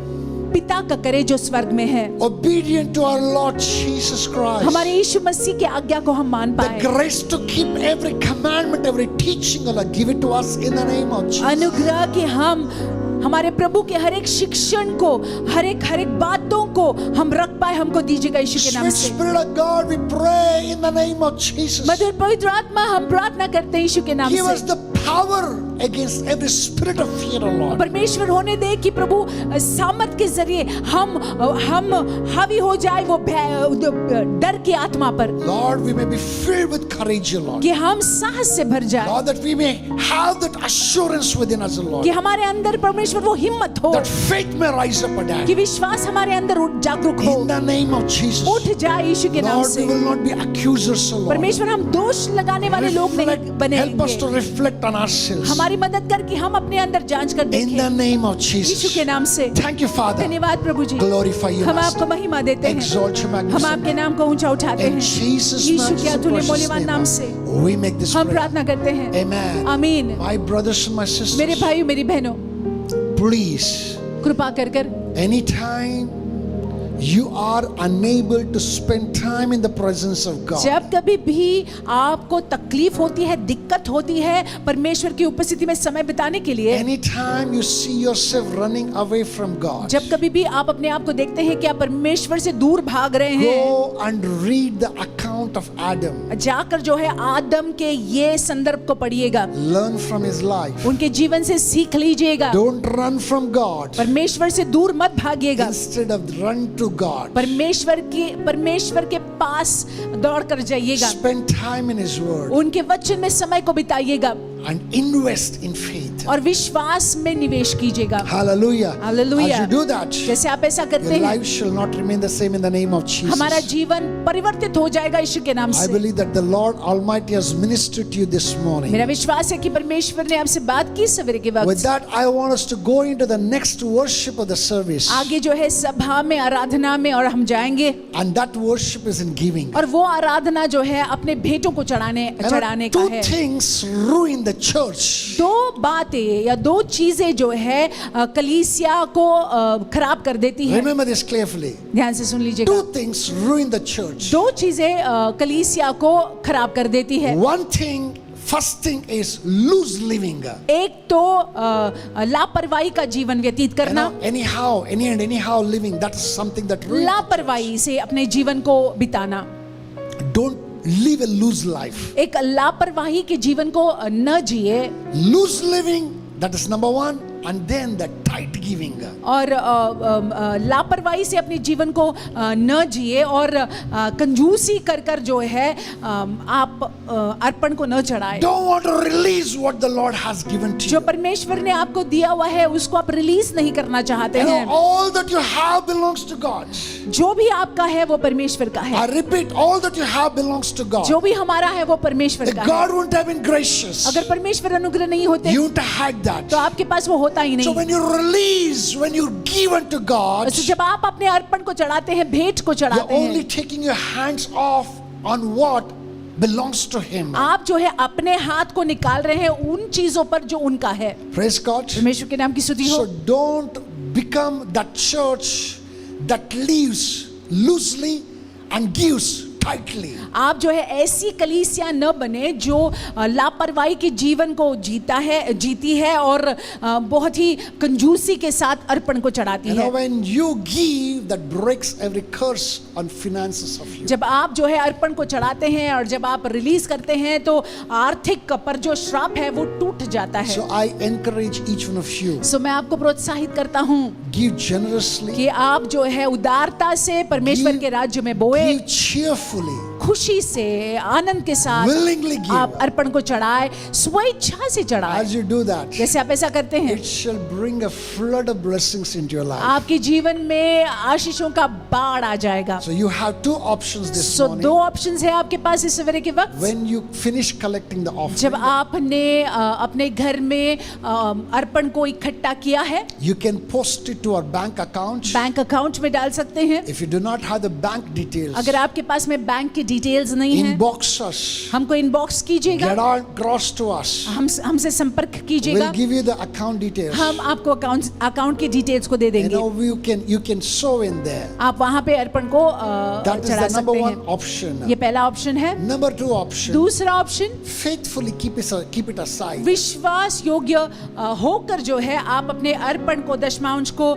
पिता का करे जो स्वर्ग में है। Obedient to our Lord Jesus Christ. हमारे यीशु मसीह की आज्ञा को हम मान The पाए। grace to keep every commandment, every teaching, O Lord, give it to us in the name of Jesus. अनुग्रह कि हम हमारे प्रभु के हर एक शिक्षण को, हर एक बातों को हम रख पाए, हमको दीजिएगा यीशु के नाम Sweet से। Spirit of God, we pray in the name of Jesus. मधुर पवित्र आत्मा हम प्रार्थना करते हैं यीशु के नाम Give us से। the power against every spirit of fear, O Lord. परमेश्वर होने दे कि प्रभु सामर्थ के जरिए हम हावी हो जाए वो डर की आत्मा पर। Lord, we may be filled with courage, O Lord. कि हम साहस से भर जाए। Lord, that we may have that assurance within us, O Lord. कि हमारे अंदर परमेश्वर वो हिम्मत हो। That faith may rise up, O Dad. कि विश्वास हमारे अंदर जागरूक हो। In the name of Jesus. उठ जाए यीशु के नाम Lord, से। we will not be accusers, O Lord. परमेश्वर हम दोष लगाने वाले लोग नहीं Help us to बनेंगे। reflect on ourselves. हमारी मदद कर कि हम अपने अंदर जांच कर In the देखें name of यीशु Jesus. के नाम से। Thank you, Father. धन्यवाद प्रभु जी। Glorify you, हम Master. आपको महिमा देते हैं। Exalt you, हम magnificent. आपके नाम को ऊंचा उठाते In हैं Jesus' यीशु के अतुल्य precious मूल्यवान नाम से name, we make this हम prayer. प्रार्थना करते हैं। Amen. आमीन। My brothers and my मेरे sisters, भाइयों मेरी बहनों please, कृपा कर anytime you are unable to spend time in the presence of God, जब कभी भी आपको तकलीफ होती है, दिक्कत होती है परमेश्वर की उपस्थिति में समय बिताने के लिए, anytime you see yourself running away from God, जब कभी भी आप अपने आप को देखते हैं कि आप परमेश्वर से दूर भाग रहे हैं, go and read the account of Adam. जाकर जो है आदम के ये संदर्भ को पढ़िएगा, Learn from his life. उनके जीवन से सीख लीजिएगा। Don't run from God. परमेश्वर से दूर मत भागिएगा, Instead of run to God, परमेश्वर के पास दौड़ कर जाइएगा, spend time in his word उनके वचन में समय को बिताइएगा and invest in faith. और विश्वास में निवेश कीजिएगा। Hallelujah. Hallelujah. As you do that, जैसे आप ऐसा करते your हैं, life shall not remain the same in the name of Jesus. हमारा जीवन परिवर्तित हो जाएगा यीशु के नाम I से। believe that the Lord Almighty has ministered to you this morning. मेरा विश्वास है कि परमेश्वर ने आपसे बात की सवेरे के With वक्त। that, I want us to go into the next worship of the service. आगे जो है सभा में, आराधना में और हम जाएंगे, And that worship is in giving. और वो आराधना जो है अपने भेंटों को चढ़ाने का Two है। things ruin the church. दो बातें या दो चीजें जो है कलीसिया को खराब कर देती है। Remember this carefully. ध्यान से सुन लीजिएगा। Two things ruin the church. दो चीजें कलीसिया को खराब कर देती है। One thing, first thing is loose living. एक तो लापरवाही का जीवन व्यतीत करना, Anyhow living, that is something that ruins. लापरवाही से अपने जीवन को बिताना। Don't live a loose life. एक लापरवाही के जीवन को न जिए, Loose living, that is number one. And then the tight giving. और लापरवाही से अपने जीवन को न जिए और कंजूसी कर कर जो है आप अर्पण को न चढ़ाए। Don't want to release what the Lord has given to जो you. परमेश्वर ने आपको दिया हुआ है उसको आप रिलीज नहीं करना चाहते हैं। All that you have belongs to God. जो भी आपका है वो परमेश्वर का है। I repeat, all that you have belongs to God. जो भी हमारा है वो परमेश्वर If का है। God wouldn't have been gracious, अगर परमेश्वर अनुग्रह नहीं होते you wouldn't have had that. तो आपके पास वो होता ही So नहीं। when you release, when you give unto God, तो जब आप अपने अर्पण को चढ़ाते हैं, भेंट को you're चढ़ाते only हैं, taking your hands off on what belongs to Him. आप जो है अपने हाथ को निकाल रहे हैं उन चीजों पर जो उनका है। Praise God. परमेश्वर के नाम की स्तुति हो। So don't become that church that lives loosely and gives tightly. आप जो है ऐसी कलीसिया न बने जो लापरवाही के जीवन को जीती है और बहुत ही कंजूसी के साथ अर्पण को चढ़ाती You है। know, when you give, that breaks every curse on finances of you. जब आप जो है अर्पण को चढ़ाते हैं और जब आप रिलीज करते हैं तो आर्थिक पर जो श्राप है वो टूट जाता है। So I encourage each one of you, सो मैं आपको प्रोत्साहित करता हूँ give generously, कि आप जो है उदारता से परमेश्वर के राज्य में बोए, give cheerfully, खुशी से, आनंद के साथ willingly give. आप अर्पण को चढ़ाए, स्वेच्छा से चढ़ाए। As you do that, जैसे आप ऐसा करते हैं it shall bring a flood of blessings into your life. आपके जीवन में आशीषों का बाढ़ आ जाएगा। So you have two options this so morning. दो ऑप्शंस है आपके पास इस सवेरे के वक्त। When you finish collecting the जब offering, आपने अपने घर में अर्पण को इकट्ठा किया है, you can post it to our bank account. Bank account में डाल सकते हैं। If you do not have the bank details, अगर आपके पास में बैंक की डिटेल्स नहीं है, inbox us. हमको इनबॉक्स कीजिएगा, Get on across to us. हमसे संपर्क कीजिएगा। We'll give you the account details. हम आपको अकाउंट की डिटेल्स को दे You देंगे। know, you can sow in there. आप वहाँ पे अर्पण को That is चढ़ा the number सकते one हैं। option. ये पहला ऑप्शन है। Number two option, दूसरा option, faithfully keep it aside. विश्वास योग्य होकर जो है आप अपने अर्पण को, दशमांश को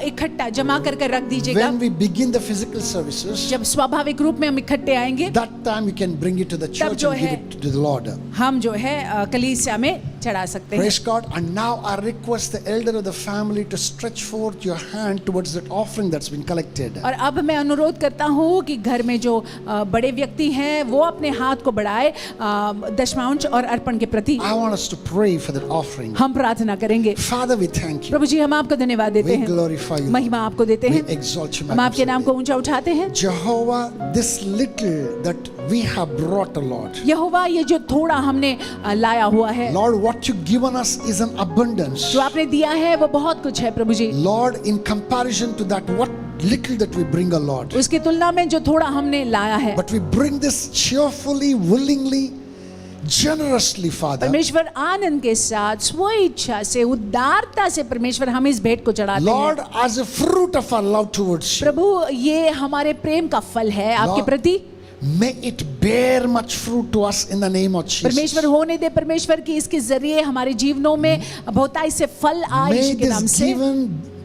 इकट्ठा जमा कर रख दीजिएगा। When we begin the physical services, जब स्वाभाविक रूप में हम इकट्ठे आएंगे that time you can bring it to the church जो and give है it to the Lord. हम जो है कलीसिया में चढ़ा सकते हैं। Praise God. And now I request the elder of the family to stretch forth your hand towards that offering that's been collected. और अब मैं अनुरोध करता हूँ कि घर में जो बड़े व्यक्ति हैं वो अपने हाथ को बढ़ाए दशमांश और अर्पण के प्रति। I want us to pray for that offering. हम प्रार्थना करेंगे। Father, we thank you. प्रभु जी, हम आपको धन्यवाद देते We हैं, glorify you. महिमा आपको देते We हैं, exalt you. हम आपके नाम को ऊंचा उठाते हैं। Jehovah, this little that we have brought, Lord. यहोवा, ये जो थोड़ा हमने लाया हुआ है, Lord, what you've given us is an abundance. जो आपने दिया है वो बहुत कुछ है प्रभु जी। Lord, in comparison to that, what little that we bring, Lord. उसकी तुलना में जो थोड़ा हमने लाया है, But we bring this cheerfully, willingly, generously, Father. परमेश्वर आनंद के साथ स्व इच्छा से उदारता से परमेश्वर हम इस भेंट को चढ़ाते Lord, हैं। as a fruit of our love towards you, प्रभु, ये हमारे प्रेम का फल है आपके Lord, प्रति। may it bear much fruit to us in the name of Jesus. परमेश्वर होने दे परमेश्वर की इसके जरिए हमारे जीवनों में बहुतायत से फल आए May यीशु के नाम से।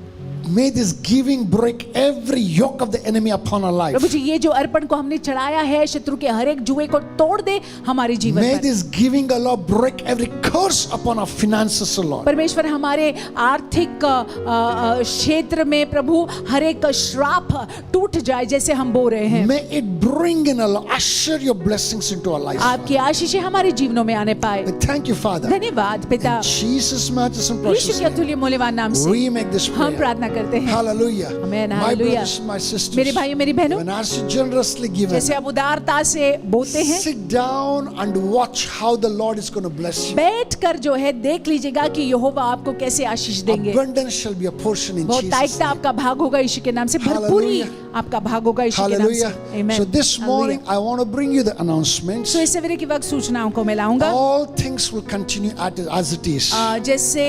May this giving break every yoke of the enemy upon our life. प्रभु जी, ये जो अर्पण को हमने चढ़ाया है शत्रु के हर एक जुए को तोड़ दे हमारे जीवन May पर। this giving, O Lord, break every curse upon our finances, O Lord. परमेश्वर हमारे आर्थिक क्षेत्र में प्रभु हर एक श्राप टूट जाए जैसे हम बो रहे हैं। May it bring in, O Lord, usher your blessings into our lives. आपकी आशीषें हमारे जीवनों में आने पाए। We thank you, Father. धन्यवाद पिता, In Jesus' matchless and Yeshu precious के name, अतुल्य मूल्यवान नाम से we make this हम prayer. प्रार्थना करते हैं। Hallelujah. Amen, My hallelujah. brothers, my sisters, मेरे भाइयों मेरी बहनों, when as you generously given, जैसे आप उदारता से बोते हैं, sit down and watch how the Lord is going to bless you. बैठ कर जो है देख लीजिएगा कि यहोवा आपको कैसे आशीष देंगे। Abundance shall be a portion in Jesus' बहुतायता name. आपका भाग होगा यीशु के नाम से, भरपूरी Hallelujah. आपका भाग होगा यीशु के नाम से। Hallelujah. Amen. So this morning I want to bring you the announcements. तो इस सवेरे के वक्त सूचनाओं को मैं लाऊंगा। All things will continue as it is. जैसे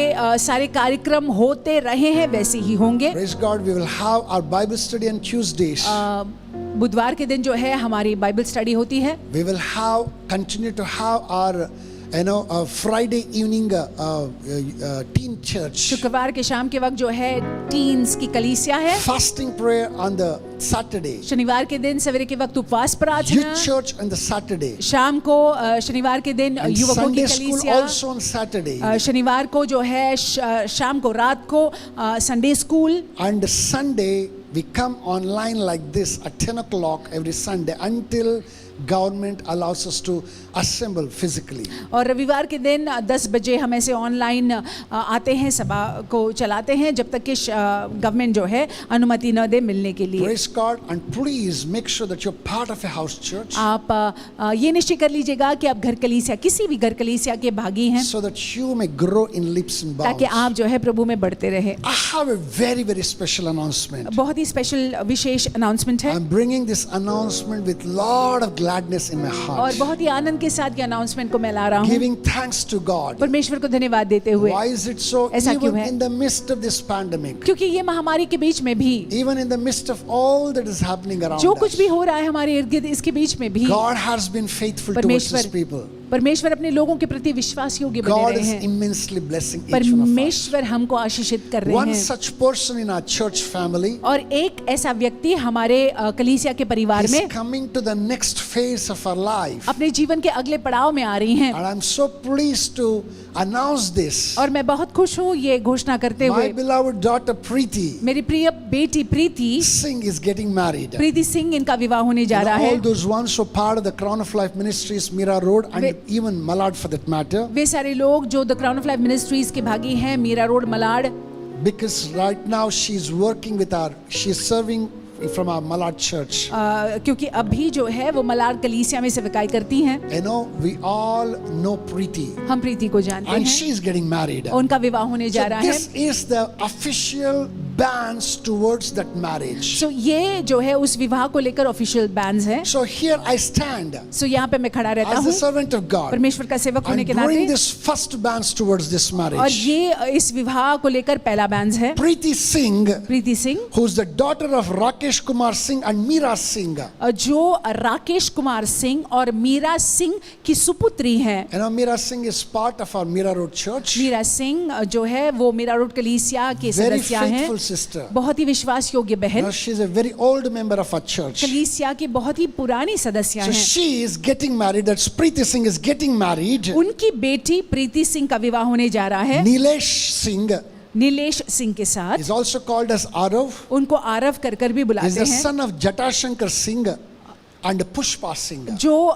सारे कार्यक्रम होते रहे हैं वैसे ही होंगे। Praise God. We will have our Bible study on Tuesdays. बुधवार के दिन जो है हमारी बाइबल स्टडी होती है। We will continue to have our Friday evening teen church. शुक्रवार के शाम के वक्त जो है टीन्स की कलीसिया है। Fasting prayer on the Saturday. शनिवार के दिन सवेरे के वक्त उपवास प्रार्थना। Youth church on the Saturday. शाम को शनिवार के दिन And युवकों की Sunday school कलीसिया। also on Saturday. शनिवार को जो है शाम को रात को Sunday school. And Sunday we come online like this at 10 o'clock every Sunday until government allows us to assemble physically. और रविवार के दिन 10 बजे हम ऐसे ऑनलाइन आते हैं, सभा को चलाते हैं जब तक कि गवर्नमेंट जो है अनुमति न दे मिलने के लिए। Praise God, and please make sure that you're part of a house church. आप ये निश्चय कर लीजिएगा कि आप घर कलीसिया, किसी भी घर कलीसिया के भागी हैं, So that you may grow in leaps and bounds. ताकि आप जो है प्रभु में बढ़ते रहे। I have a very, very special announcement. बहुत ही स्पेशल विशेष अनाउंसमेंट है I'm bringing this announcement with lot of gladness in my और heart. बहुत ही आनंद के साथ ये अनाउंसमेंट को मैं ला रहा हूँ, Giving thanks to God. परमेश्वर को धन्यवाद देते हुए। Why is it so? ऐसा क्यों Even है? in the midst of this pandemic, क्योंकि ये महामारी के बीच में भी, even in the midst of all that is happening around जो कुछ us, भी हो रहा है हमारे इर्द गिर्द, इसके बीच में भी God has been faithful towards His people. परमेश्वर अपने लोगों के प्रति विश्वास योग्य बने God रहे is हैं। immensely blessing each one of us. परमेश्वर हमको आशीषित कर रहे One हैं such person in our church family और एक ऐसा व्यक्ति हमारे कलीसिया के परिवार is में coming to the next phase of our life. अपने जीवन के अगले पड़ाव में आ रही हैं And I'm so pleased to announce this. और मैं बहुत खुश हूँ ये घोषणा करते My हुए। beloved daughter Preeti मेरी प्रिय बेटी प्रीति Singh is getting married. प्रीति सिंह इनका विवाह होने जा And रहा all है। those ones who are part of the Crown of Life Ministries, Mira Road, and Ve- even Malad for that matter, वे सारे लोग जो the crown of life ministries के भागी हैं, Mira road Malad, because right now she's working with she's serving from our Malad church. क्योंकि अभी जो है वो मलाड कलीसिया में सेवकाई करती हैं। You know, we all know Preeti, हम प्रीति को जानते and हैं, she's getting married. उनका विवाह होने जा So रहा है। this is the official bans towards that marriage. सो ये जो है उस विवाह को लेकर ऑफिशियल बैन्स हैं। So here I stand सो यहाँ पे मैं खड़ा रहता as the हूँ servant of God परमेश्वर का सेवक होने and के bring नाते, this first bans towards this और marriage. ये इस विवाह को लेकर पहला बैन्स है। Preeti Singh, Preeti Singh who's the daughter of Rakesh Kumar Singh and Meera Singh. जो राकेश कुमार सिंह और मीरा सिंह की सुपुत्री हैं। You know, Meera Singh is part of our Mira Road Church. Meera Singh जो है वो मीरा रोड कलीसिया के Very सदस्य हैं। faithful sister. बहुत ही विश्वास योग्य बहन, She is a very old member of our church. कलीसिया की बहुत ही पुरानी सदस्य So हैं। she is getting married. That's Preeti Singh is getting married. उनकी बेटी प्रीति सिंह का विवाह होने जा रहा है Nilesh Singh नीलेश सिंह के साथ। is also called as Arav. उनको आरव कर कर भी He is बुलाते the हैं, son of Jatashankar Singh and Pushpa Singh. जो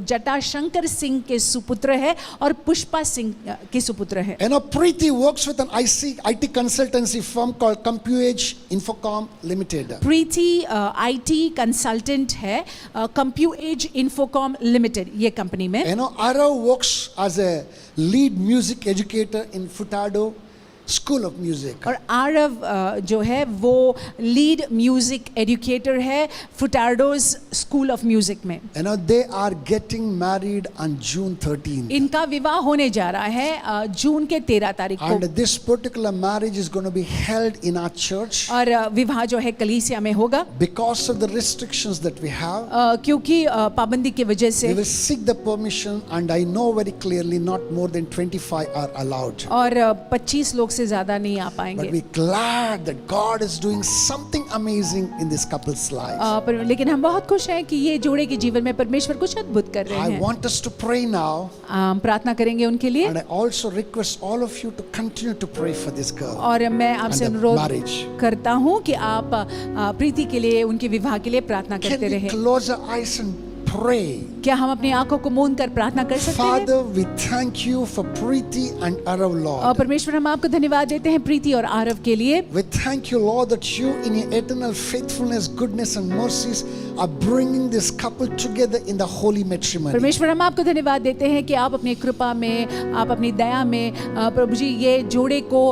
जटाशंकर सिंह के सुपुत्र है और पुष्पा सिंह के सुपुत्र है। You know, Preeti works with an IT consultancy firm called CompuEdge Infocom Limited. Preeti IT consultant है कंप्यूएज इन्फोकॉम लिमिटेड ये कंपनी में। You know, Arav works as a lead music educator in Futado School of Music. और आरव जो है वो lead music educator है फुटार्डोज school of music में। You know, they are getting married on June 13th. इनका विवाह होने जा रहा है जून के 13 तारीख को, And this particular marriage is going to be held in our church और विवाह जो है कलीसिया में होगा। because of the restrictions that we have. क्योंकि पाबंदी की वजह We से, will seek the permission, and I know very clearly not more than 25 are allowed. और 25 लोग से ज्यादा नहीं आ But पाएंगे। we're glad that God is doing something amazing in this couple's life. लेकिन हम बहुत खुश हैं कि ये जोड़े के जीवन में परमेश्वर कुछ अद्भुत कर रहे I हैं। want us to pray now, हम प्रार्थना करेंगे उनके लिए, and I also request all of you to continue to pray for this girl. और मैं आपसे And the अनुरोध marriage. करता हूँ कि आप प्रीति के लिए, उनके विवाह के लिए प्रार्थना Can करते we रहे। close our eyes and pray? क्या हम अपनी आंखों को मूंद कर प्रार्थना कर सकते हैं? Father, we thank you for Preeti and Arav, और Lord. परमेश्वर, हम आपको धन्यवाद देते हैं प्रीति और आरव के लिए। We thank you, Lord, that you in your eternal faithfulness, goodness and mercies are bringing this couple together in the holy matrimony. परमेश्वर, हम आपको धन्यवाद देते हैं कि आप अपनी कृपा में, आप अपनी दया में प्रभु जी ये जोड़े को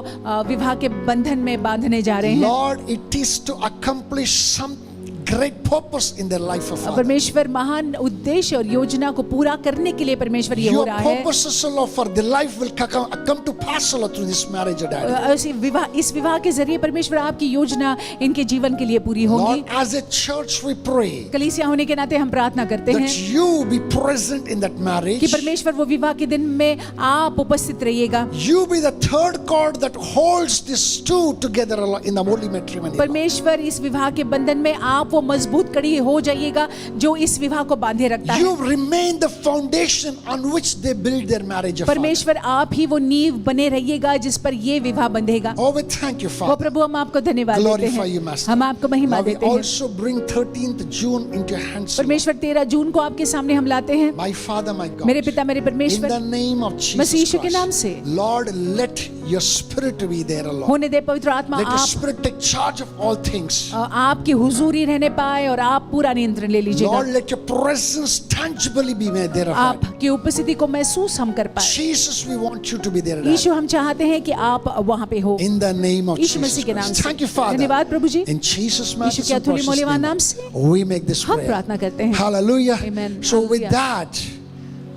विवाह के बंधन में बांधने जा रहे हैं। Lord, it is to accomplish some great purpose in their life of Father. परमेश्वर, महान उद्देश्य और योजना को पूरा करने के लिए परमेश्वर ये हो Your रहा है। purposes, O Lord, for the life will come to pass, O Lord, through this marriage, O Daddy. इस विवाह के जरिए परमेश्वर आपकी योजना इनके जीवन के लिए पूरी होगी। Lord, as a church we pray कलीसिया होने के नाते हम प्रार्थना करते हैं that you be present in that कि marriage. परमेश्वर वो विवाह के दिन में आप उपस्थित रहिएगा। You be the third cord that holds these two together in the holy matrimony. परमेश्वर, इस विवाह के बंधन में आप वो मजबूत कड़ी हो जाइएगा जो इस विवाह को बांधे रखता है। You remain the foundation on which they build their marriage, O Father. परमेश्वर, आप ही वो नींव बने रहिएगा जिस पर ये विवाह बंधेगा। Oh, we thank you, वो Father. प्रभु, हम आपको धन्यवाद देते Glorify you, हैं, Master. हम आपको महिमा Now we देते हैं। also bring 13th June into your hands, Lord. परमेश्वर, 13 जून को आपके सामने हम लाते हैं। My Father, my God. मेरे पिता, मेरे In the परमेश्वर, name of मसीह Jesus यीशु के नाम Christ, से, Lord, let your spirit be there, O Lord. होने दे पवित्र आत्मा, Let your आप spirit take charge of all things. आपकी हुजूरी रहने पाए और आप पूरा नियंत्रण ले लीजिएगा। Lord, let your presence tangibly be made there, O God. आपकी उपस्थिति को महसूस हम कर पाए। Jesus, we want you to be there, Lord. यीशु, हम चाहते हैं कि आप वहाँ पे हो। In the name of Yeshu Jesus मसीह के नाम Christ. से। Thank you, Father. धन्यवाद प्रभु जी। In Jesus' यीशु matchless के and अतुल्य precious मूल्यवान नाम name, से we make this हम prayer. प्रार्थना करते हैं। Hallelujah. Amen. So with Hallelujah. that,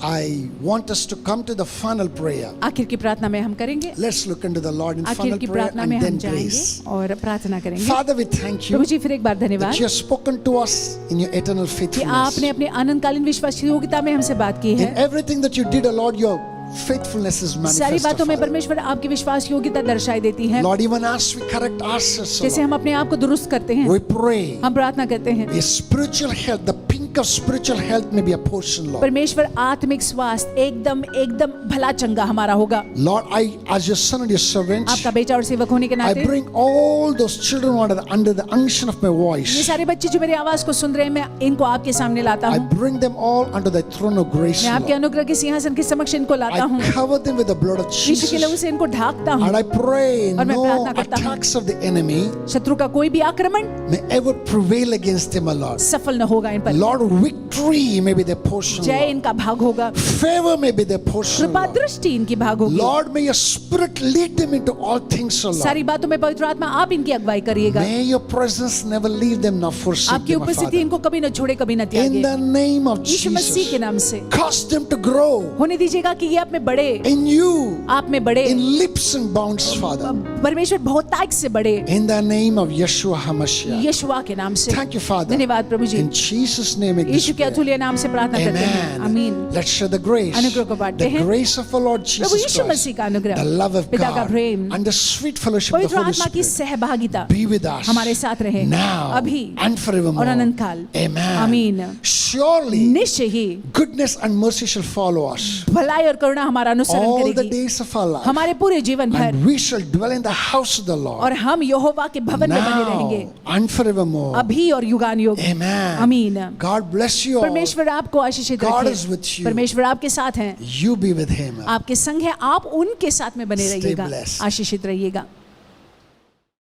I want us to come to the final prayer. आखिर की प्रार्थना में हम करेंगे। Let's look into the Lord in आखिर final की prayer प्रार्थना में and हम then जाएंगे grace. और प्रार्थना करेंगे। Father, we thank you प्रभु जी, फिर एक बार that धन्यवाद you have spoken to us in your eternal कि faithfulness. आपने अपने अनंतकालीन विश्वास की योग्यता में हमसे बात की In है। everything that you did, O Lord, your faithfulness is सारी manifested. बातों में Father. परमेश्वर आपकी विश्वास योग्यता दर्शाई देती है। Lord, even as we correct ourselves, O जैसे Lord, हम अपने आप को दुरुस्त करते हैं, we pray हम प्रार्थना करते हैं, a spiritual health, the pink of spiritual health may be a portion, Lord. परमेश्वर आत्मिक स्वास्थ्य एकदम एकदम भला चंगा हमारा होगा। Lord, I, as your son and your servant, आपका बेटा और सेवक होने के I नाते bring all those children under the unction of my ये voice. सारे बच्चे जो मेरी आवाज को सुन रहे हैं, मैं इनको आपके सामने लाता I हूँ। bring them all under the throne of grace, मैं आपके Lord. अनुग्रह के सिंहासन के समक्ष इनको लाता हूँ। I cover them with the blood of यीशु के लहू Jesus. से इनको ढाकता हूँ। And I pray और मैं no प्रार्थना करता हूँ। attacks of the enemy शत्रु का कोई भी आक्रमण may ever prevail against them, O Lord. सफल न होगा इन पर। Lord, victory may be their portion, जय Lord. इनका भाग होगा, Favor may be their portion, कृपा Lord. दृष्टि इनकी भाग होगी। Lord, may your spirit lead them into all things, O Lord. सारी बातों में पवित्र आत्मा आप इनकी अगुवाई करिएगा। May your presence never leave them nor forsake आपकी them, O उपस्थिति Father. इनको कभी न छोड़े, कभी न In त्यागे। the name of यीशु मसीह के Jesus, नाम से cause them to grow होने दीजिएगा कि ये आप में बढ़े, in you, आप में बढ़े, in leaps and bounds, Father. परमेश्वर बहुतायत से बढ़े, In the name of Yeshua HaMashiach. यीशुआ के नाम से। Thank you, Father. धन्यवाद प्रभु जी, In Jesus' name, make this यीशु के prayer. अतुल्य नाम से प्रार्थना करते हैं, Amen. आमीन। Let's share the grace. अनुग्रह को बांटते The हैं। grace of our Lord Prabhu Jesus Yeshu Christ. मसीह का अनुग्रह, The love of पिता का God. Prem, And the sweet fellowship of the पवित्र Holy आत्मा की Spirit. सहभागिता Be with us. हमारे साथ रहे, Now अभी and forevermore. और अनंत काल। Amen. आमीन। Surely निश्चय ही goodness and mercy shall follow us भलाई और करुणा हमारा अनुसरण all the करेगी days of our life. हमारे पूरे जीवन भर, And we shall dwell in the house of the Lord. और हम यहोवा के भवन में बने रहेंगे Now and forevermore. अभी और युगान युग। Amen. आमीन। God bless you all. परमेश्वर आपको आशीषित God is with रखे, you. परमेश्वर आपके साथ हैं, You be with him. आपके संग है, आप उनके साथ में बने Stay रहिएगा, blessed. आशीषित रहिएगा।